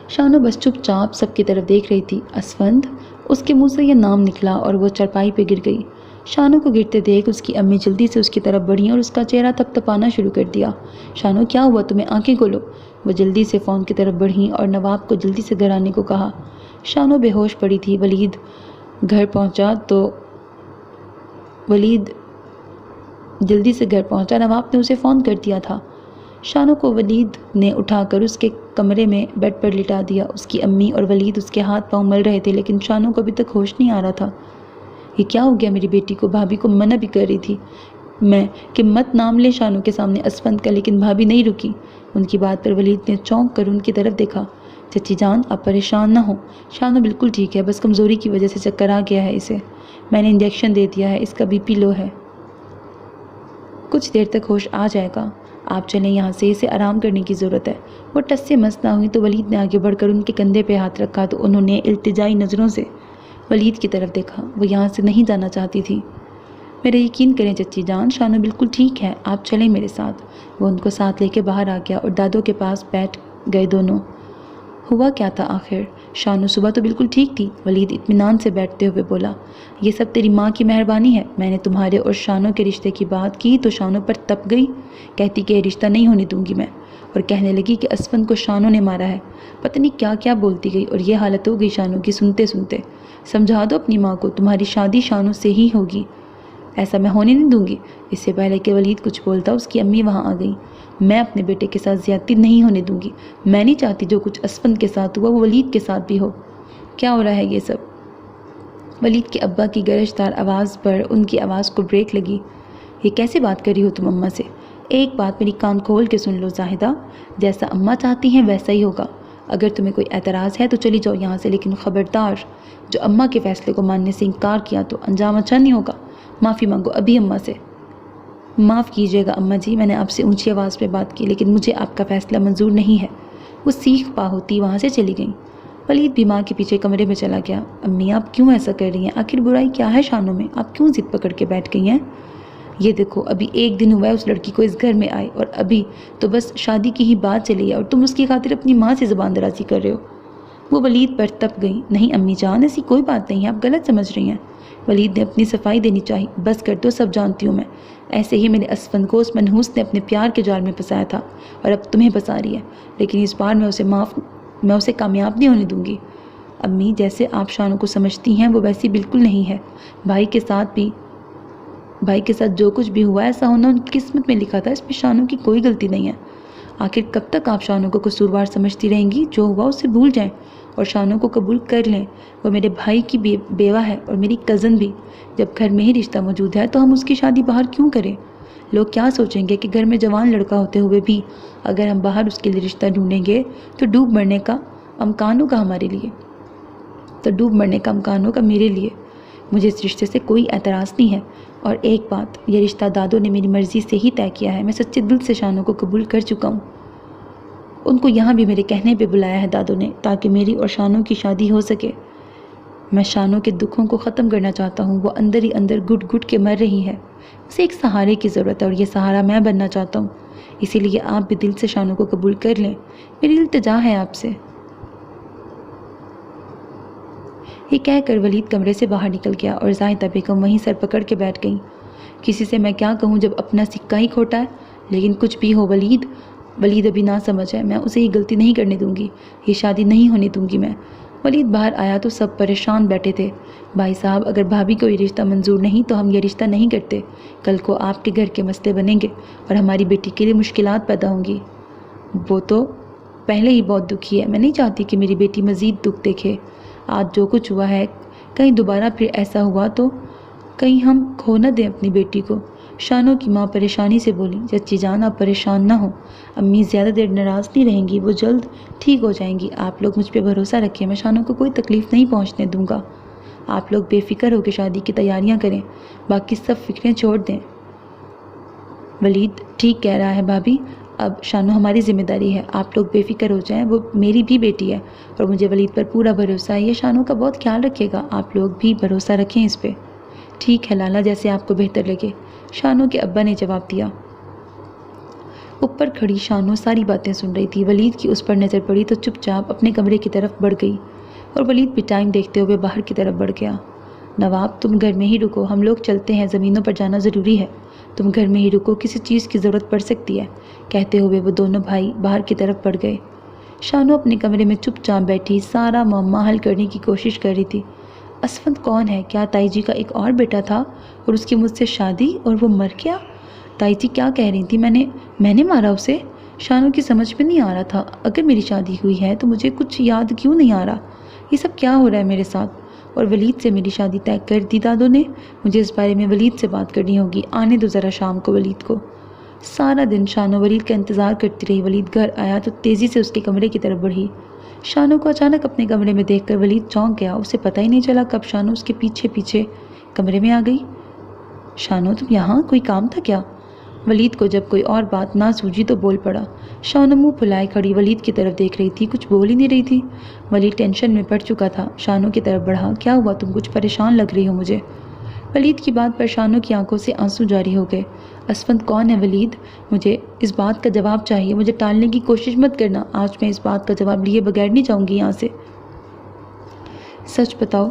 شانو بس چپ چاپ سب کی طرف دیکھ رہی تھی۔ اسفند، اس کے منہ سے یہ نام نکلا اور وہ چارپائی پہ گر گئی۔ شانو کو گرتے دیکھ اس کی امی جلدی سے اس کی طرف بڑھیں اور اس کا چہرہ تپتپانا شروع کر دیا۔ شانو کیا ہوا تمہیں؟ آنکھیں کھولو۔ وہ جلدی سے فون کی طرف بڑھیں اور نواب کو جلدی سے گھر آنے کو کہا۔ شانو بے ہوش پڑی تھی۔ ولید جلدی سے گھر پہنچا، نواب نے اسے فون کر دیا تھا۔ شانو کو ولید نے اٹھا کر اس کے کمرے میں بیڈ پر لٹا دیا۔ اس کی امی اور ولید اس کے ہاتھ پاؤں مل رہے تھے، لیکن شانو کو ابھی تک ہوش نہیں آ رہا تھا۔ یہ کیا ہو گیا میری بیٹی کو؟ بھابھی کو منع بھی کر رہی تھی میں کہ مت نام لے شانو کے سامنے اسفند کا، لیکن بھابھی نہیں رکی۔ ان کی بات پر ولید نے چونک کر ان کی طرف دیکھا۔ چچی جان آپ پریشان نہ ہو، شانو بالکل ٹھیک ہے، بس کمزوری کی وجہ سے چکر آ گیا ہے اسے، میں نے انجیکشن دے دیا ہے، اس کا بی پی لو ہے، کچھ دیر تک ہوش آ جائے گا، آپ چلیں یہاں سے، اسے آرام کرنے کی ضرورت ہے۔ وہ ٹس سے مس نہ ہوئی تو ولید نے آگے بڑھ کر ان کے کندھے پہ ہاتھ رکھا تو انہوں نے التجائی نظروں سے ولید کی طرف دیکھا۔ وہ یہاں سے نہیں جانا چاہتی تھی۔ میرا یقین کریں چچی جان، شانو بالکل ٹھیک ہے، آپ چلیں میرے ساتھ۔ وہ ان کو ساتھ لے کے باہر آ گیا اور دادو کے پاس بیٹھ گئے دونوں۔ ہوا کیا تھا آخر؟ شانو صبح تو بالکل ٹھیک تھی، ولید اطمینان سے بیٹھتے ہوئے بولا۔ یہ سب تیری ماں کی مہربانی ہے، میں نے تمہارے اور شانو کے رشتے کی بات کی تو شانو پر تپ گئی، کہتی کہ یہ رشتہ نہیں ہونے دوں گی میں، اور کہنے لگی کہ اسفند کو شانو نے مارا ہے، پتہ نہیں کیا کیا بولتی گئی، اور یہ حالت ہو گئی شانو کی سنتے سنتے۔ سمجھا دو اپنی ماں کو، تمہاری شادی شانو سے ہی ہوگی، ایسا میں ہونے نہیں دوں گی۔ اس سے پہلے کہ ولید کچھ بولتا اس کی امی وہاں آ گئی۔ میں اپنے بیٹے کے ساتھ زیادتی نہیں ہونے دوں گی، میں نہیں چاہتی جو کچھ اسفند کے ساتھ ہوا وہ ولید کے ساتھ بھی ہو۔ کیا ہو رہا ہے یہ سب؟ ولید کے ابا کی گرج دار آواز پر ان کی آواز کو بریک لگی۔ یہ کیسے بات کر رہی ہو تم اماں سے؟ ایک بات میری کان کھول کے سن لو زاہدہ، جیسا اماں چاہتی ہیں ویسا ہی ہوگا، اگر تمہیں کوئی اعتراض ہے تو چلی جاؤ یہاں سے، لیکن خبردار جو اماں کے فیصلے کو ماننے سے انکار کیا تو انجام اچھا نہیں ہوگا۔ معافی مانگو ابھی اماں سے۔ معاف کیجیے گا اماں جی، میں نے آپ سے اونچی آواز پہ بات کی، لیکن مجھے آپ کا فیصلہ منظور نہیں ہے۔ وہ سیخ پا ہوتی وہاں سے چلی گئیں۔ ولید بھی ماں کے پیچھے کمرے میں چلا گیا۔ امی آپ کیوں ایسا کر رہی ہیں؟ آخر برائی کیا ہے شانو میں؟ آپ کیوں ضد پکڑ کے بیٹھ گئی ہیں؟ یہ دیکھو ابھی ایک دن ہوا ہے اس لڑکی کو اس گھر میں آئے، اور ابھی تو بس شادی کی ہی بات چلی ہے اور تم اس کی خاطر اپنی ماں سے زبان درازی کر رہے ہو۔ وہ ولید پر تپ گئی۔ نہیں امی جان، ایسی کوئی بات نہیں ہے، آپ غلط سمجھ رہی ہیں۔ ولید نے اپنی صفائی دینی چاہی۔ بس کر دو، سب جانتی ہوں میں، ایسے ہی میرے اسفند کو اس منحوس نے اپنے پیار کے جال میں پھنسایا تھا اور اب تمہیں پھنسا رہی ہے، لیکن اس بار میں اسے کامیاب نہیں ہونے دوں گی۔ امی جیسے آپ شانو کو سمجھتی ہیں وہ ویسی بالکل نہیں ہے، بھائی کے ساتھ جو کچھ بھی ہوا ایسا ہونا ان کی قسمت میں لکھا تھا، اس میں شانو کی کوئی غلطی نہیں ہے۔ آخر کب تک آپ شانو کو قصوروار سمجھتی رہیں گی؟ جو ہوا اسے بھول جائیں اور شانو کو قبول کر لیں، وہ میرے بھائی کی بیوہ ہے اور میری کزن بھی، جب گھر میں ہی رشتہ موجود ہے تو ہم اس کی شادی باہر کیوں کریں؟ لوگ کیا سوچیں گے کہ گھر میں جوان لڑکا ہوتے ہوئے بھی اگر ہم باہر اس کے لیے رشتہ ڈھونڈیں گے تو ڈوب مرنے کا امکان ہوگا میرے لیے۔ مجھے اس رشتے سے کوئی اعتراض نہیں ہے، اور ایک بات، یہ رشتہ دادو نے میری مرضی سے ہی طے کیا ہے، میں سچے دل سے شانو کو قبول کر چکا ہوں۔ ان کو یہاں بھی میرے کہنے پہ بلایا ہے دادو نے، تاکہ میری اور شانو کی شادی ہو سکے۔ میں شانو کے دکھوں کو ختم کرنا چاہتا ہوں، وہ اندر ہی اندر گھٹ گھٹ کے مر رہی ہے، اسے ایک سہارے کی ضرورت ہے اور یہ سہارا میں بننا چاہتا ہوں، اسی لیے آپ بھی دل سے شانو کو قبول کر لیں، میری التجا ہے آپ سے۔ یہ کہہ کر ولید کمرے سے باہر نکل گیا اور زاہدہ بیگم وہیں سر پکڑ کے بیٹھ گئیں۔ کسی سے میں کیا کہوں جب اپنا سکہ ہی کھوٹا ہے؟ لیکن کچھ بھی ہو ولید ابھی نہ سمجھ ہے، میں اسے یہ غلطی نہیں کرنے دوں گی، یہ شادی نہیں ہونے دوں گی میں۔ ولید باہر آیا تو سب پریشان بیٹھے تھے۔ بھائی صاحب، اگر بھابھی کو یہ رشتہ منظور نہیں تو ہم یہ رشتہ نہیں کرتے، کل کو آپ کے گھر کے مسئلے بنیں گے اور ہماری بیٹی کے لیے مشکلات پیدا ہوں گی۔ وہ تو پہلے ہی بہت دکھی ہے، میں نہیں چاہتی کہ میری بیٹی مزید دکھ دیکھے۔ آج جو کچھ ہوا ہے، کہیں دوبارہ پھر ایسا ہوا تو کہیں ہم کھو نہ دیں اپنی بیٹی کو۔ شانو کی ماں پریشانی سے بولی۔ چچی جان آپ پریشان نہ ہوں، امی زیادہ دیر ناراض نہیں رہیں گی، وہ جلد ٹھیک ہو جائیں گی، آپ لوگ مجھ پہ بھروسہ رکھیں، میں شانو کو کوئی تکلیف نہیں پہنچنے دوں گا۔ آپ لوگ بے فکر ہو کے شادی کی تیاریاں کریں، باقی سب فکریں چھوڑ دیں۔ ولید ٹھیک کہہ رہا ہے بھابھی، اب شانو ہماری ذمہ داری ہے، آپ لوگ بے فکر ہو جائیں، وہ میری بھی بیٹی ہے اور مجھے ولید پر پورا بھروسہ ہے، یہ شانو کا بہت خیال رکھے گا، آپ لوگ بھی بھروسہ رکھیں اس پہ۔ ٹھیک ہے لالا، جیسے آپ کو بہتر لگے، شانو کے ابا نے جواب دیا۔ اوپر کھڑی شانو ساری باتیں سن رہی تھی۔ ولید کی اس پر نظر پڑی تو چپ چاپ اپنے کمرے کی طرف بڑھ گئی اور ولید بھی ٹائم دیکھتے ہوئے باہر کی طرف بڑھ گیا۔ نواب تم گھر میں ہی رکو، ہم لوگ چلتے ہیں، زمینوں پر جانا ضروری ہے، تم گھر میں ہی رکو، کسی چیز کی ضرورت پڑ سکتی ہے، کہتے ہوئے وہ دونوں بھائی باہر کی طرف بڑھ گئے۔ شانو اپنے کمرے میں چپ چاپ بیٹھی سارا معمہ حل کرنے کی کوشش کر رہی تھی۔ اسفند کون ہے؟ کیا تائی جی کا ایک اور بیٹا تھا اور اس کی مجھ سے شادی اور وہ مر گیا؟ تائی جی کیا کہہ رہی تھی؟ میں نے مارا اسے؟ شانو کی سمجھ میں نہیں آ رہا تھا، اگر میری شادی ہوئی ہے تو مجھے کچھ یاد کیوں نہیں آ رہا؟ یہ سب کیا ہو رہا ہے میرے ساتھ؟ اور ولید سے میری شادی طے کر دی دادوں نے؟ مجھے اس بارے میں ولید سے بات کرنی ہوگی، آنے دو ذرا شام کو ولید کو۔ سارا دن شانو ولید کا انتظار کرتی رہی۔ ولید گھر آیا تو تیزی سے اس کے کمرے کی طرف بڑھی۔ شانو کو اچانک اپنے کمرے میں دیکھ کر ولید چونک گیا، اسے پتہ ہی نہیں چلا کب شانو اس کے پیچھے پیچھے کمرے میں آ گئی۔ شانو تم یہاں، کوئی کام تھا کیا؟ ولید کو جب کوئی اور بات نہ سوجی تو بول پڑا۔ شانو منہ پھلائے کھڑی ولید کی طرف دیکھ رہی تھی، کچھ بول ہی نہیں رہی تھی۔ ولید ٹینشن میں پڑ چکا تھا، شانو کی طرف بڑھا۔ کیا ہوا؟ تم کچھ پریشان لگ رہی ہو مجھے۔ ولید کی بات پر شانو کی آنکھوں سے آنسو جاری ہو گئے۔ اسفند کون ہے ولید؟ مجھے اس بات کا جواب چاہیے، مجھے ٹالنے کی کوشش مت کرنا، آج میں اس بات کا جواب لیے بغیر نہیں جاؤں گی یہاں سے۔ سچ بتاؤ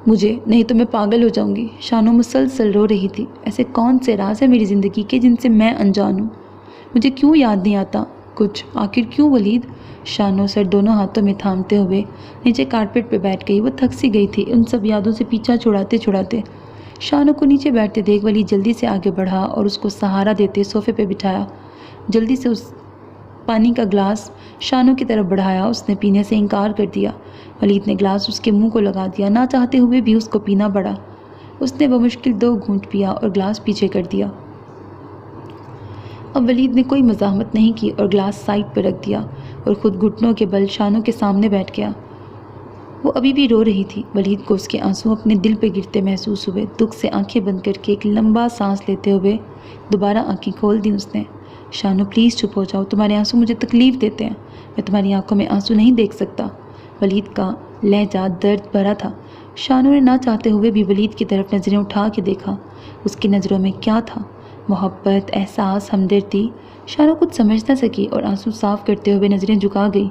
مجھے، نہیں تو میں پاگل ہو جاؤں گی۔ شانو مسلسل رو رہی تھی۔ ایسے کون سے راز ہیں میری زندگی کے جن سے میں انجان ہوں؟ مجھے کیوں یاد نہیں آتا کچھ؟ آخر کیوں ولید؟ شانو سر دونوں ہاتھوں میں تھامتے ہوئے نیچے کارپیٹ پہ بیٹھ گئی۔ وہ تھک سی گئی تھی ان سب یادوں سے پیچھا چھڑاتے چھڑاتے۔ شانو کو نیچے بیٹھتے دیکھ ولید جلدی سے آگے بڑھا اور اس کو سہارا دیتے صوفے پہ بٹھایا۔ جلدی سے اس پانی کا گلاس شانو کی طرف بڑھایا، اس نے پینے سے انکار کر دیا۔ ولید نے گلاس اس کے منہ کو لگا دیا، نہ چاہتے ہوئے بھی اس کو پینا پڑا۔ اس نے بمشکل 2 گھونٹ پیا اور گلاس پیچھے کر دیا۔ اب ولید نے کوئی مزاحمت نہیں کی اور گلاس سائڈ پر رکھ دیا اور خود گھٹنوں کے بل شانو کے سامنے بیٹھ گیا۔ وہ ابھی بھی رو رہی تھی۔ ولید کو اس کے آنسو اپنے دل پہ گرتے محسوس ہوئے۔ دکھ سے آنکھیں بند کر کے ایک لمبا سانس لیتے ہوئے دوبارہ آنکھیں کھول دیں اس نے۔ شانو پلیز چپ ہو جاؤ، تمہارے آنسو مجھے تکلیف دیتے ہیں، میں تمہاری آنکھوں میں آنسو نہیں دیکھ سکتا۔ ولید کا لہجہ درد بھرا تھا۔ شانو نے نہ چاہتے ہوئے بھی ولید کی طرف نظریں اٹھا کے دیکھا۔ اس کی نظروں میں کیا تھا؟ محبت، احساس، ہمدردی؟ شانو کچھ سمجھ نہ سکی اور آنسو صاف کرتے ہوئے نظریں جھکا گئی۔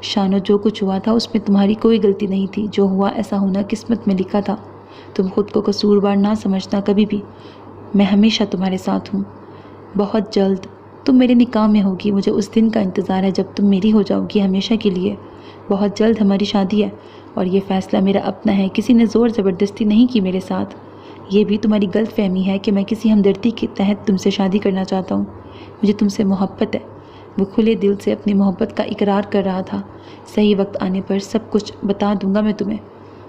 شانو جو کچھ ہوا تھا اس میں تمہاری کوئی غلطی نہیں تھی، جو ہوا ایسا ہونا قسمت میں لکھا تھا، تم خود کو قصوروار نہ سمجھنا کبھی بھی، میں ہمیشہ تمہارے ساتھ ہوں۔ بہت جلد تم میرے نکاح میں ہوگی، مجھے اس دن کا انتظار ہے جب تم میری ہو جاؤ گی ہمیشہ کے لیے۔ بہت جلد ہماری شادی ہے اور یہ فیصلہ میرا اپنا ہے، کسی نے زور زبردستی نہیں کی میرے ساتھ۔ یہ بھی تمہاری غلط فہمی ہے کہ میں کسی ہمدردی کے تحت تم سے شادی کرنا چاہتا ہوں، مجھے تم سے محبت ہے۔ وہ کھلے دل سے اپنی محبت کا اقرار کر رہا تھا۔ صحیح وقت آنے پر سب کچھ بتا دوں گا میں تمہیں،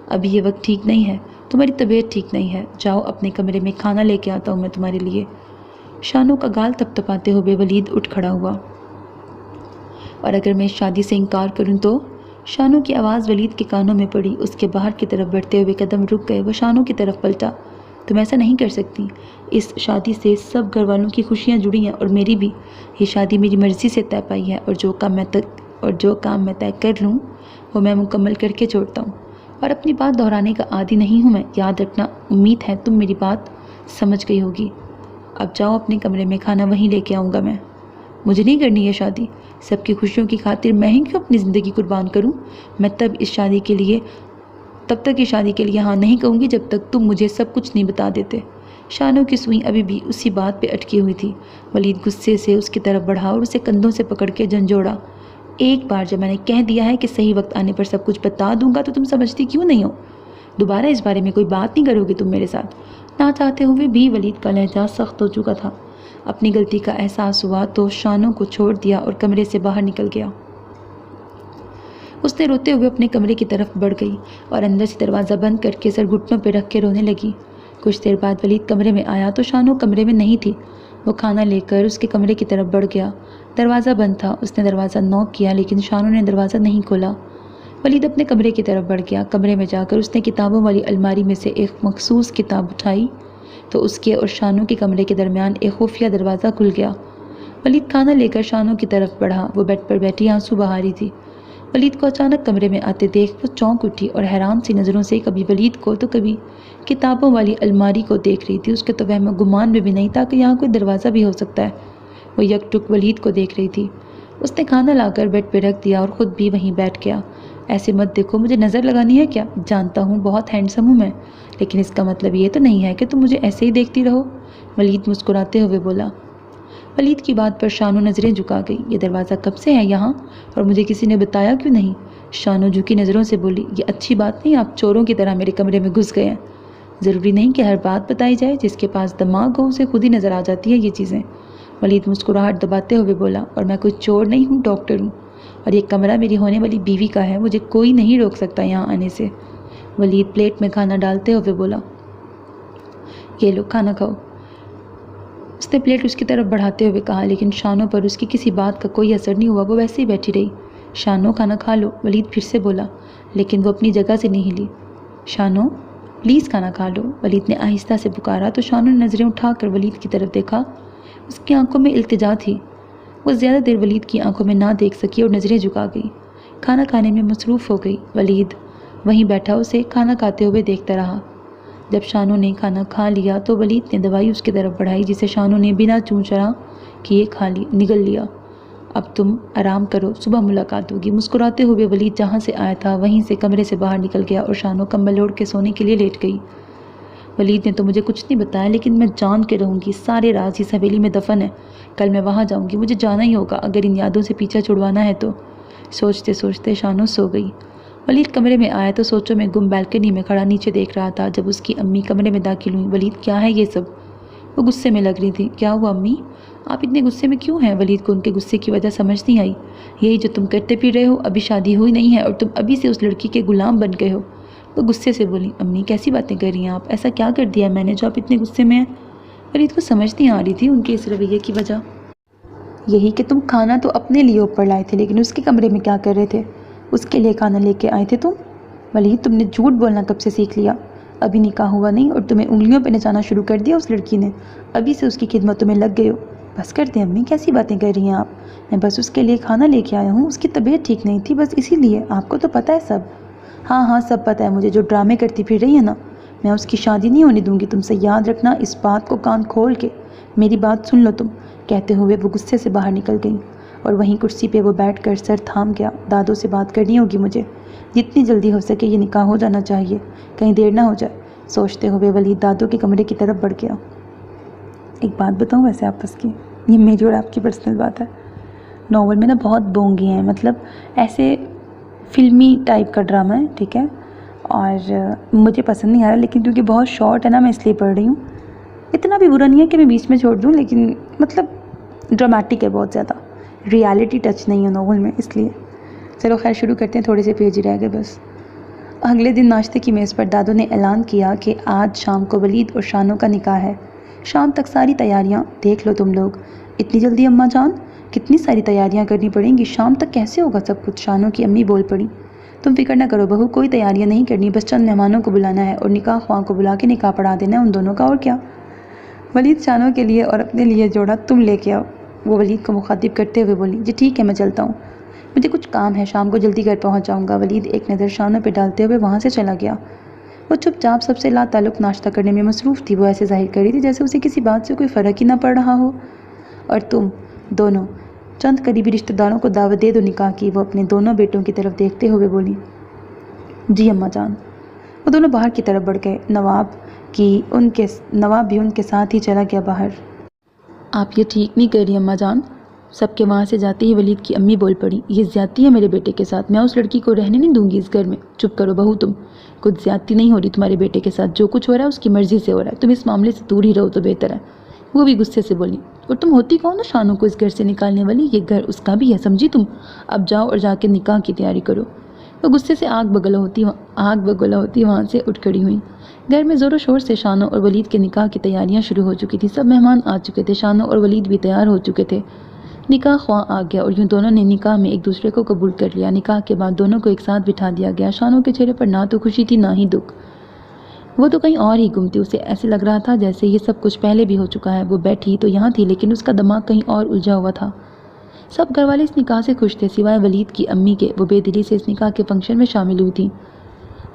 ابھی یہ وقت ٹھیک نہیں ہے، تمہاری طبیعت ٹھیک نہیں ہے، جاؤ اپنے کمرے میں، کھانا لے کے آتا ہوں میں تمہارے لیے۔ شانو کا گال تپ تپاتے ہوئے ولید اٹھ کھڑا ہوا۔ اور اگر میں اس شادی سے انکار کروں تو؟ شانو کی آواز ولید کے کانوں میں پڑی۔ اس کے باہر کی طرف بڑھتے ہوئے قدم رک گئے۔ وہ شانو کی طرف پلٹا۔ تم ایسا نہیں کر سکتی، اس شادی سے سب گھر والوں کی خوشیاں جڑی ہیں اور میری بھی۔ یہ شادی میری مرضی سے طے پائی ہے اور جو کام میں طے کر لوں وہ میں مکمل کر کے چھوڑتا ہوں، اور اپنی بات دہرانے کا عادی نہیں ہوں میں، یاد رکھنا۔ امید ہے تم میری بات سمجھ گئی ہوگی۔ اب جاؤ اپنے کمرے میں، کھانا وہیں لے کے آؤں گا میں۔ مجھے نہیں کرنی یہ شادی، سب کی خوشیوں کی خاطر میں ہی کیوں اپنی زندگی قربان کروں؟ میں تب تک اس شادی کے لیے ہاں نہیں کہوں گی جب تک تم مجھے سب کچھ نہیں بتا دیتے۔ شانو کی سوئی ابھی بھی اسی بات پہ اٹکی ہوئی تھی۔ ولید غصے سے اس کی طرف بڑھا اور اسے کندھوں سے پکڑ کے جھنجھوڑا۔ ایک بار جب میں نے کہہ دیا ہے کہ صحیح وقت آنے پر سب کچھ بتا دوں گا تو تم سمجھتی کیوں نہیں ہو؟ دوبارہ اس بارے میں کوئی بات نہیں کرو گی تم میرے ساتھ۔ نہ چاہتے ہوئے بھی ولید کا لہجہ سخت ہو چکا تھا۔ اپنی غلطی کا احساس ہوا تو شانوں کو چھوڑ دیا اور کمرے سے باہر نکل گیا۔ اس نے روتے ہوئے اپنے کمرے کی طرف بڑھ گئی اور اندر سے دروازہ بند کر کے سر گھٹنوں پہ رکھ کے رونے لگی۔ کچھ دیر بعد ولید کمرے میں آیا تو شانو کمرے میں نہیں تھی۔ وہ کھانا لے کر اس کے کمرے کی طرف بڑھ گیا۔ دروازہ بند تھا۔ اس نے دروازہ نوک کیا لیکن شانو نے دروازہ نہیں کھولا۔ ولید اپنے کمرے کی طرف بڑھ گیا۔ کمرے میں جا کر اس نے کتابوں والی الماری میں سے ایک مخصوص کتاب اٹھائی تو اس کے اور شانو کے کمرے کے درمیان ایک خفیہ دروازہ کھل گیا۔ ولید کھانا لے کر شانو کی طرف بڑھا۔ وہ بیڈ پر بیٹھی آنسو بہا رہی تھی۔ ولید کو اچانک کمرے میں آتے دیکھ وہ چونک اٹھی اور حیران سی نظروں سے کبھی ولید کو تو کبھی کتابوں والی الماری کو دیکھ رہی تھی۔ اس کے تو وہم و گمان میں بھی نہیں تھا کہ یہاں کوئی دروازہ بھی ہو سکتا ہے۔ وہ یک ٹک ولید کو دیکھ رہی تھی۔ اس نے کھانا لا کر بیڈ پہ رکھ دیا اور خود بھی وہیں بیٹھ گیا۔ ایسے مت دیکھو، مجھے نظر لگانی ہے کیا؟ جانتا ہوں بہت ہینڈسم ہوں میں، لیکن اس کا مطلب یہ تو نہیں ہے کہ تم مجھے ایسے ہی دیکھتی رہو، ولید مسکراتے ہوئے بولا۔ ولید کی بات پر شانو نظریں جھکا گئی۔ یہ دروازہ کب سے ہے یہاں اور مجھے کسی نے بتایا کیوں نہیں؟ شانو جھکی نظروں سے بولی، یہ اچھی بات نہیں، آپ چوروں کی طرح میرے کمرے میں گھس گئے ہیں۔ ضروری نہیں کہ ہر بات بتائی جائے، جس کے پاس دماغ ہو اسے خود ہی نظر آ جاتی ہے یہ چیزیں، ولید مسکراہٹ دباتے ہوئے بولا۔ اور میں کوئی چور نہیں ہوں، ڈاکٹر ہوں، اور یہ کمرہ میری ہونے والی بیوی کا ہے، مجھے کوئی نہیں روک سکتا یہاں آنے سے، ولید پلیٹ میں کھانا ڈالتے ہوئے بولا۔ یہ لو کھانا کھاؤ، اس نے پلیٹ اس کی طرف بڑھاتے ہوئے کہا، لیکن شانو پر اس کی کسی بات کا کوئی اثر نہیں ہوا۔ وہ ویسے ہی بیٹھی رہی۔ شانو کھانا کھا لو، ولید پھر سے بولا، لیکن وہ اپنی جگہ سے نہیں ہلی۔ شانو پلیز کھانا کھا لو، ولید نے آہستہ سے پکارا تو شانو نے نظریں اٹھا کر ولید کی طرف دیکھا۔ اس کی آنکھوں میں التجا تھی۔ وہ زیادہ دیر ولید کی آنکھوں میں نہ دیکھ سکی اور نظریں جھکا گئی، کھانا کھانے میں مصروف ہو گئی۔ ولید وہیں بیٹھا اسے کھانا کھاتے ہوئے دیکھتا رہا۔ جب شانو نے کھانا کھا لیا تو ولید نے دوائی اس کی طرف بڑھائی، جسے شانو نے بنا چوں چرا کیے نگل لیا۔ اب تم آرام کرو، صبح ملاقات ہوگی، مسکراتے ہوئے ولید جہاں سے آیا تھا وہیں سے کمرے سے باہر نکل گیا اور شانو کمبل اوڑھ کے سونے کے لیے لیٹ گئی۔ ولید نے تو مجھے کچھ نہیں بتایا، لیکن میں جان کے رہوں گی، سارے راز اس حویلی میں دفن ہے، کل میں وہاں جاؤں گی، مجھے جانا ہی ہوگا اگر ان یادوں سے پیچھا چھڑوانا ہے تو۔ سوچتے سوچتے شانو سو گئی۔ ولید کمرے میں آیا تو سوچوں میں گم بیلکنی میں کھڑا نیچے دیکھ رہا تھا۔ جب اس کی امی کمرے میں داخل ہوئی، ولید کیا ہے یہ سب؟ وہ غصے میں لگ رہی تھی۔ کیا ہوا امی، آپ اتنے غصے میں کیوں ہیں؟ ولید کو ان کے غصے کی وجہ سمجھ نہیں آئی۔ یہی جو تم کرتے پھر رہے ہو، ابھی شادی ہوئی نہیں ہے اور تم ابھی سے اس لڑکی کے غلام بن گئے ہو۔ وہ غصے سے بولی، امی کیسی باتیں کر رہی ہیں آپ؟ ایسا کیا کر دیا میں نے جو آپ اتنے غصے میں ہیں؟ ولید کو سمجھ نہیں آ رہی تھی ان کے اس رویے کی وجہ۔ یہی کہ تم کھانا تو اپنے لیے اوپر لائے تھے، لیکن اس کے کمرے میں کیا کر رہے تھے؟ اس کے لیے کھانا لے کے آئے تھے تم؟ ولید تم نے جھوٹ بولنا کب سے سیکھ لیا؟ ابھی نکاح ہوا نہیں اور تمہیں انگلیوں پہ نچانا شروع کر دیا اس لڑکی نے، ابھی سے اس کی خدمتوں میں لگ گئے ہو۔ بس کر دیں امی، کیسی باتیں کر رہی ہیں آپ؟ میں بس اس کے لیے کھانا لے کے آیا ہوں، اس کی طبیعت ٹھیک نہیں تھی، بس اسی لیے۔ آپ کو تو پتہ ہے سب۔ ہاں ہاں سب پتہ ہے مجھے، جو ڈرامے کرتی پھر رہی ہے نا، میں اس کی شادی نہیں ہونے دوں گی تم سے، یاد رکھنا اس بات کو، کان کھول کے میری بات سن لو تم، کہتے ہوئے وہ غصے سے باہر نکل گئی اور وہیں کرسی پہ وہ بیٹھ کر سر تھام گیا۔ دادوں سے بات کرنی ہوگی مجھے، جتنی جلدی ہو سکے یہ نکاح ہو جانا چاہیے، کہیں دیر نہ ہو جائے، سوچتے ہوئے ولید دادوں کے کمرے کی طرف بڑھ گیا۔ ایک بات بتاؤں ویسے آپس کی، یہ میری اور آپ کی پرسنل بات ہے، ناول میں نا بہت بونگی ہیں، مطلب ایسے فلمی ٹائپ کا ڈرامہ ہے، ٹھیک ہے، اور مجھے پسند نہیں آ رہا، لیکن کیونکہ بہت شارٹ ہے نا میں اس لیے پڑھ رہی ہوں۔ اتنا بھی برا نہیں ہے کہ میں بیچ میں چھوڑ دوں، لیکن مطلب ڈرامیٹک ہے بہت زیادہ، ریالٹی ٹچ نہیں ہے ناول میں، اس لیے چلو خیر شروع کرتے ہیں، تھوڑے سے پیج ہی رہ گئے بس۔ اگلے دن ناشتے کی میز پر دادوں نے اعلان کیا کہ آج شام کو ولید اور شانو کا نکاح ہے، شام تک ساری تیاریاں دیکھ لو تم لوگ۔ اتنی جلدی اماں جان؟ کتنی ساری تیاریاں کرنی پڑیں گی، شام تک کیسے ہوگا سب کچھ؟ شانو کی امی بول پڑی۔ تم فکر نہ کرو بہو، کوئی تیاریاں نہیں کرنی، بس چند مہمانوں کو بلانا ہے اور نکاح خواہاں کو بلا کے نکاح پڑھا دینا ہے ان دونوں کا، اور کیا۔ ولید شانو کے لیے اور اپنے لیے جوڑا تم لے کے آؤ، وہ ولید کو مخاطب کرتے ہوئے بولی۔ جی ٹھیک ہے میں چلتا ہوں، مجھے کچھ کام ہے، شام کو جلدی گھر پہنچ جاؤں گا۔ ولید ایک نظر شانو پہ ڈالتے ہوئے وہاں سے چلا گیا۔ وہ چپ چاپ سب سے لا تعلق ناشتہ کرنے میں مصروف تھی، وہ ایسے ظاہر کر رہی تھی جیسے اسے کسی بات سے کوئی فرق ہی نہ پڑ رہا ہو۔ اور تم دونوں چند قریبی رشتہ داروں کو دعوت دے دو نکاح کی، وہ اپنے دونوں بیٹوں کی طرف دیکھتے ہوئے بولی۔ جی اماں جان۔ وہ دونوں باہر کی طرف بڑھ گئے، نواب بھی ان کے ساتھ ہی چلا گیا باہر۔ آپ یہ ٹھیک نہیں کر رہی اماں جان، سب کے وہاں سے جاتے ہی ولید کی امی بول پڑی، یہ زیادتی ہے میرے بیٹے کے ساتھ، میں اس لڑکی کو رہنے نہیں دوں گی اس گھر میں۔ چپ کرو بہو تم، کچھ زیادتی نہیں ہو رہی تمہارے بیٹے کے ساتھ، جو کچھ ہو رہا ہے اس کی مرضی سے ہو رہا ہے، تم اس معاملے سے دور ہی رہو تو بہتر ہے، وہ بھی غصے سے بولی۔ اور تم ہوتی کون ہو شانو کو اس گھر سے نکالنے والی؟ یہ گھر اس کا بھی ہے، سمجھی تم؟ اب جاؤ اور جا کے نکاح کی تیاری کرو۔ وہ غصے سے آگ بگولا ہوتی وہاں سے اٹھ کھڑی ہوئی۔ گھر میں زور و شور سے شانو اور ولید کے نکاح کی تیاریاں شروع ہو چکی تھی۔ سب مہمان آ چکے تھے، شانو اور ولید بھی تیار ہو چکے تھے۔ نکاح خواہ آ گیا اور یوں دونوں نے نکاح میں ایک دوسرے کو قبول کر لیا۔ نکاح کے بعد دونوں کو ایک ساتھ بٹھا دیا گیا۔ شانو کے چہرے پر نہ تو خوشی تھی نہ ہی دکھ، وہ تو کہیں اور ہی گم تھی۔ اسے ایسے لگ رہا تھا جیسے یہ سب کچھ پہلے بھی ہو چکا ہے۔ وہ بیٹھی تو یہاں تھی لیکن اس کا دماغ کہیں اور الجھا ہوا تھا۔ سب گھر والے اس نکاح سے خوش تھے سوائے ولید کی امی کے۔ وہ بے دلی سے اس نکاح کے فنکشن میں شامل ہوئی تھی۔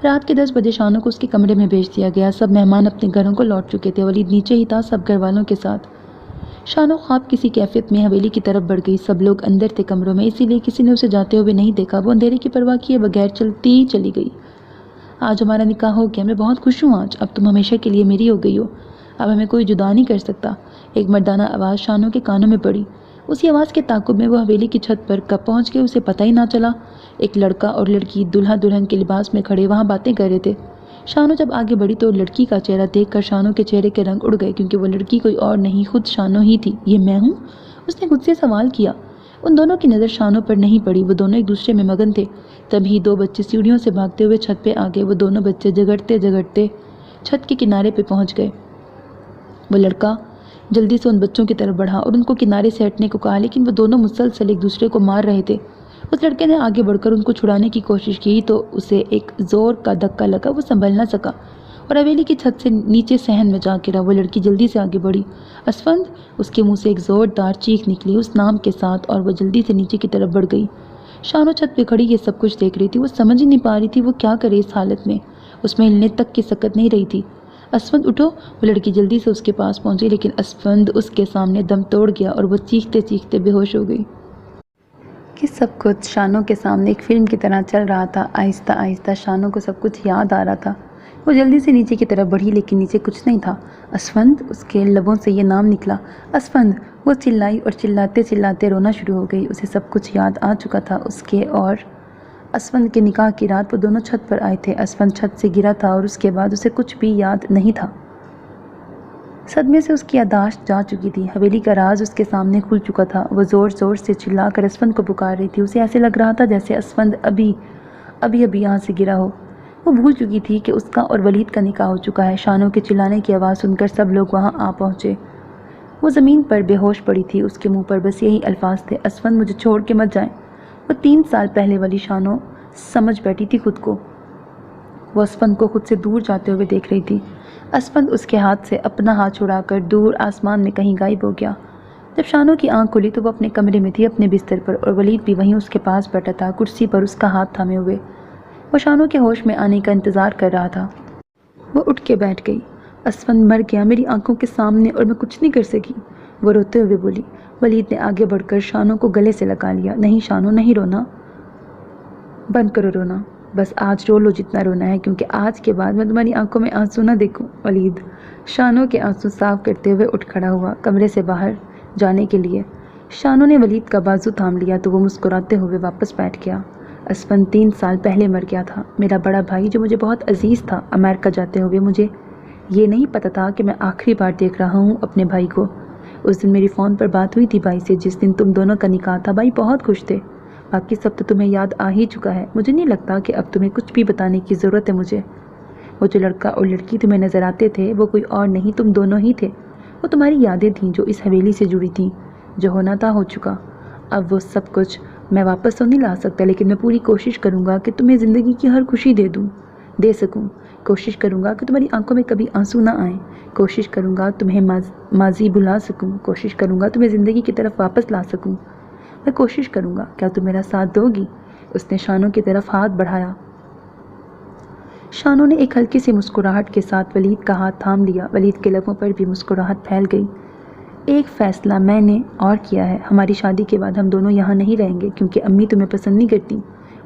رات کے 10 بجے شانو کو اس کے کمرے میں بھیج دیا گیا۔ سب مہمان اپنے گھروں کو لوٹ چکے تھے۔ ولید نیچے ہی تھا سب گھر والوں کے ساتھ۔ شانو خواب کسی کیفیت میں حویلی کی طرف بڑھ گئی۔ سب لوگ اندر تھے کمروں میں، اسی لیے کسی نے اسے جاتے ہوئے نہیں دیکھا۔ وہ اندھیرے کی پرواہ کیے بغیر چلتی چلی گئی۔ آج ہمارا نکاح ہو گیا، میں بہت خوش ہوں آج۔ اب تم ہمیشہ کے لیے میری ہو گئی ہو، اب ہمیں کوئی جدا نہیں کر سکتا۔ ایک مردانہ آواز شانو کے کانوں میں پڑی۔ اسی آواز کے تعاقب میں وہ حویلی کی چھت پر کب پہنچ گئے اسے پتہ ہی نہ چلا۔ ایک لڑکا اور لڑکی دلہا دلہن کے لباس میں کھڑے وہاں باتیں کر رہے تھے۔ شانو جب آگے بڑھی تو لڑکی کا چہرہ دیکھ کر شانو کے چہرے کے رنگ اڑ گئے، کیونکہ وہ لڑکی کوئی اور نہیں خود شانو ہی تھی۔ یہ میں ہوں؟ اس نے خود سے سوال کیا۔ ان دونوں کی نظر شانو پر نہیں پڑی، وہ دونوں ایک دوسرے میں مگن تھے۔ تبھی 2 بچے سیڑھیوں سے بھاگتے ہوئے چھت پہ آ گئے۔ وہ دونوں بچے جگڑتے جگڑتے چھت کے کنارے پہ پہنچ گئے۔ وہ لڑکا جلدی سے ان بچوں کی طرف بڑھا اور ان کو کنارے سے ہٹنے کو کہا، لیکن وہ دونوں مسلسل ایک دوسرے کو مار رہے تھے۔ اس لڑکے نے آگے بڑھ کر ان کو چھڑانے کی کوشش کی تو اسے ایک زور کا دھکا لگا، وہ سنبھل نہ سکا اور حویلی کی چھت سے نیچے صحن میں جا گرا۔ وہ لڑکی جلدی سے آگے بڑھی۔ اسفند! اس کے منہ سے ایک زوردار چیخ نکلی اس نام کے ساتھ اور وہ جلدی سے نیچے کی طرف بڑھ گئی۔ شانو چھت پہ کھڑی یہ سب کچھ دیکھ رہی تھی۔ وہ سمجھ ہی نہیں پا رہی تھی وہ کیا کرے اس حالت میں۔ اس میں ہلنے تک کی سکت نہیں رہی تھی۔ اسفند اٹھو! وہ لڑکی جلدی سے اس کے پاس پہنچی لیکن اسفند اس کے سامنے دم توڑ گیا اور وہ چیختے چیختے بے ہوش ہو گئی۔ کہ سب کچھ شانو کے سامنے ایک فلم کی طرح چل رہا تھا۔ آہستہ آہستہ شانو کو سب کچھ یاد آ رہا تھا۔ وہ جلدی سے نیچے کی طرف بڑھی لیکن نیچے کچھ نہیں تھا۔ اسفند! اس کے لبوں سے یہ نام نکلا، اسفند! وہ چلائی اور چلاتے چلاتے رونا شروع ہو گئی۔ اسے سب کچھ یاد آ چکا تھا، اس کے اور اسفند کے نکاح کی رات وہ دونوں چھت پر آئے تھے۔ اسفند چھت سے گرا تھا اور اس کے بعد اسے کچھ بھی یاد نہیں تھا۔ صدمے سے اس کی یادداشت جا چکی تھی۔ حویلی کا راز اس کے سامنے کھل چکا تھا۔ وہ زور زور سے چلا کر اسفند کو پکار رہی تھی۔ اسے ایسے لگ رہا تھا جیسے اسفند ابھی یہاں سے گرا ہو۔ وہ بھول چکی تھی کہ اس کا اور ولید کا نکاح ہو چکا ہے۔ شانو کے چلانے کی آواز سن کر سب لوگ وہاں آ پہنچے۔ وہ زمین پر بے ہوش پڑی تھی، اس کے منہ پر بس یہی الفاظ تھے، اسفند مجھے چھوڑ کے مت جائیں۔ وہ 3 سال پہلے والی شانو سمجھ بیٹھی تھی خود کو۔ وہ اسفند کو خود سے دور جاتے ہوئے دیکھ رہی تھی۔ اسفند اس کے ہاتھ سے اپنا ہاتھ چھڑا کر دور آسمان میں کہیں غائب ہو گیا۔ جب شانو کی آنکھ کھلی تو وہ اپنے کمرے میں تھی، اپنے بستر پر، اور ولید بھی وہیں اس کے پاس بیٹھا تھا، کرسی پر اس کا ہاتھ تھامے ہوئے۔ وہ شانو کے ہوش میں آنے کا انتظار کر رہا تھا۔ وہ اٹھ کے بیٹھ گئی۔ اسفند مر گیا میری آنکھوں کے سامنے اور میں کچھ نہیں کر سکی، وہ روتے ہوئے بولی۔ ولید نے آگے بڑھ کر شانو کو گلے سے لگا لیا۔ نہیں شانو، نہیں رونا، بند کرو رونا، بس آج رو لو جتنا رونا ہے، کیونکہ آج کے بعد میں تمہاری آنکھوں میں آنسو نہ دیکھوں۔ ولید شانو کے آنسو صاف کرتے ہوئے اٹھ کھڑا ہوا کمرے سے باہر جانے کے لیے۔ شانو نے ولید کا بازو تھام لیا تو وہ مسکراتے ہوئے واپس بیٹھ گیا۔ اسفند 3 سال پہلے مر گیا تھا۔ میرا بڑا بھائی جو مجھے بہت عزیز تھا، امریکہ جاتے ہوئے مجھے یہ نہیں پتا تھا کہ میں آخری بار دیکھ رہا ہوں اپنے بھائی کو۔ اس دن میری فون پر بات ہوئی تھی بھائی سے، جس دن تم دونوں کا نکاح تھا۔ بھائی بہت خوش تھے۔ باقی سب تو تمہیں یاد آ ہی چکا ہے۔ مجھے نہیں لگتا کہ اب تمہیں کچھ بھی بتانے کی ضرورت ہے مجھے۔ وہ جو لڑکا اور لڑکی تمہیں نظر آتے تھے وہ کوئی اور نہیں، تم دونوں ہی تھے۔ وہ تمہاری یادیں تھیں جو اس حویلی سے جڑی تھیں۔ جو ہونا تھا ہو چکا۔ اب وہ سب کچھ میں واپس تو نہیں لا سکتا، لیکن میں پوری کوشش کروں گا کہ تمہیں زندگی کی ہر خوشی دے سکوں۔ کوشش کروں گا کہ تمہاری آنکھوں میں کبھی آنسو نہ آئیں۔ کوشش کروں گا تمہیں ماضی بھلا سکوں۔ کوشش کروں گا تمہیں زندگی کی طرف واپس لا سکوں۔ میں کوشش کروں گا۔ کیا تم میرا ساتھ دو گی؟ اس نے شانو کی طرف ہاتھ بڑھایا۔ شانو نے ایک ہلکی سی مسکراہٹ کے ساتھ ولید کا ہاتھ تھام لیا۔ ولید کے لبوں پر بھی مسکراہٹ پھیل گئی۔ ایک فیصلہ میں نے اور کیا ہے، ہماری شادی کے بعد ہم دونوں یہاں نہیں رہیں گے، کیونکہ امی تمہیں پسند نہیں کرتی۔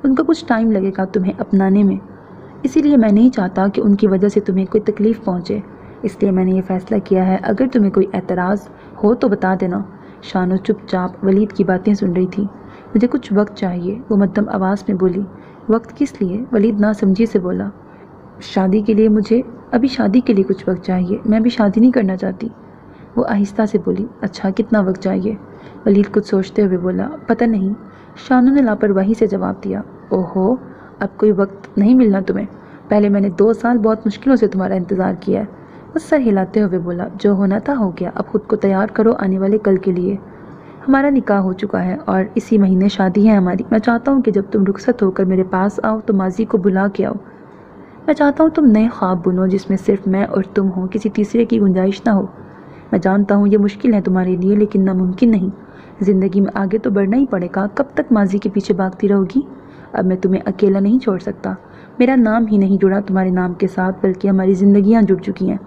ان کو کچھ ٹائم لگے گا تمہیں اپنانے میں، اسی لیے میں نہیں چاہتا کہ ان کی وجہ سے تمہیں کوئی تکلیف پہنچے۔ اس لیے میں نے یہ فیصلہ کیا ہے، اگر تمہیں کوئی اعتراض ہو تو بتا دینا۔ شانو چپ چاپ ولید کی باتیں سن رہی تھی۔ مجھے کچھ وقت چاہیے، وہ مدھم آواز میں بولی۔ وقت کس لیے؟ ولید ناسمجھی سے بولا۔ شادی کے لیے، مجھے ابھی شادی کے لیے کچھ وقت چاہیے، میں ابھی شادی نہیں کرنا چاہتی۔ وہ آہستہ سے بولی، اچھا کتنا وقت چاہیے؟ ولید کچھ سوچتے ہوئے بولا، پتہ نہیں۔ شانو نے لاپرواہی سے جواب دیا، اوہو، اب کوئی وقت نہیں ملنا تمہیں؟ پہلے میں نے 2 سال بہت مشکلوں سے تمہارا انتظار کیا ہے۔ وہ سر ہلاتے ہوئے بولا، جو ہونا تھا ہو گیا، اب خود کو تیار کرو آنے والے کل کے لیے۔ ہمارا نکاح ہو چکا ہے اور اسی مہینے شادی ہے ہماری۔ میں چاہتا ہوں کہ جب تم رخصت ہو کر میرے پاس آؤ تو ماضی کو بھلا کے آؤ۔ میں چاہتا ہوں تم نئے خواب بنو جس میں صرف میں اور تم ہو، کسی تیسرے کی گنجائش نہ ہو۔ میں جانتا ہوں یہ مشکل ہے تمہارے لیے، لیکن ناممکن نہیں۔ زندگی میں آگے تو بڑھنا ہی پڑے گا، کب تک ماضی کے پیچھے بھاگتی رہو گی؟ اب میں تمہیں اکیلا نہیں چھوڑ سکتا۔ میرا نام ہی نہیں جڑا تمہارے نام کے ساتھ، بلکہ ہماری زندگیاں جڑ چکی ہیں۔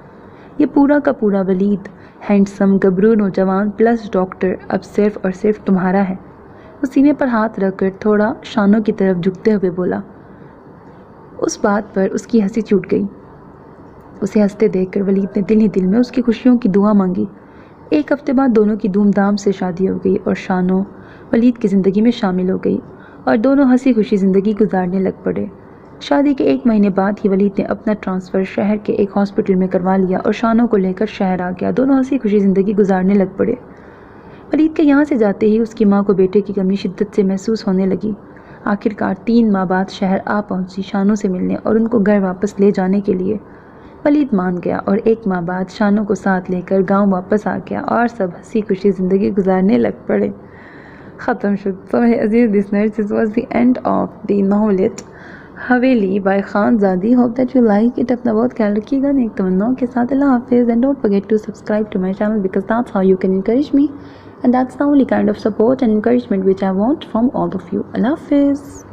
یہ پورا کا پورا ولید، ہینڈسم گبرو نوجوان پلس ڈاکٹر، اب صرف اور صرف تمہارا ہے۔ وہ سینے پر ہاتھ رکھ کر تھوڑا شانو کی طرف جھکتے ہوئے بولا۔ اس بات پر اس کی ہنسی چھوٹ گئی۔ اسے ہنستے دیکھ کر ولید نے دل ہی دل میں اس کی خوشیوں کی دعا مانگی۔ 1 ہفتے بعد دونوں کی دھوم دھام سے شادی ہو گئی اور شانو ولید کی زندگی میں شامل ہو گئی اور دونوں ہنسی خوشی زندگی گزارنے لگ پڑے۔ شادی کے 1 مہینے بعد ہی ولید نے اپنا ٹرانسفر شہر کے ایک ہاسپٹل میں کروا لیا اور شانو کو لے کر شہر آ گیا۔ دونوں ہنسی خوشی زندگی گزارنے لگ پڑے۔ ولید کے یہاں سے جاتے ہی اس کی ماں کو بیٹے کی کمی شدت سے محسوس ہونے لگی۔ آخرکار 3 ماہ بعد شہر آ پہنچی شانو سے ملنے اور ان کو گھر واپس لے جانے کے لیے۔ ولید مان گیا اور 1 ماہ بعد شانو کو ساتھ لے کر گاؤں واپس آ گیا اور سب ہنسی خوشی زندگی گزارنے لگ پڑے۔ ختم شد۔ تو میرے عزیز listeners, this was the end of the novelette Haveli by Khan Zadi. Hope that you like it. اپنا بہت خیال رکھیے گا نیک تمناؤں کے ساتھ. اللہ حافظ. And don't forget to subscribe to my channel because that's how you can encourage me and that's the only kind of support and encouragement which I want from all of you. اللہ حافظ.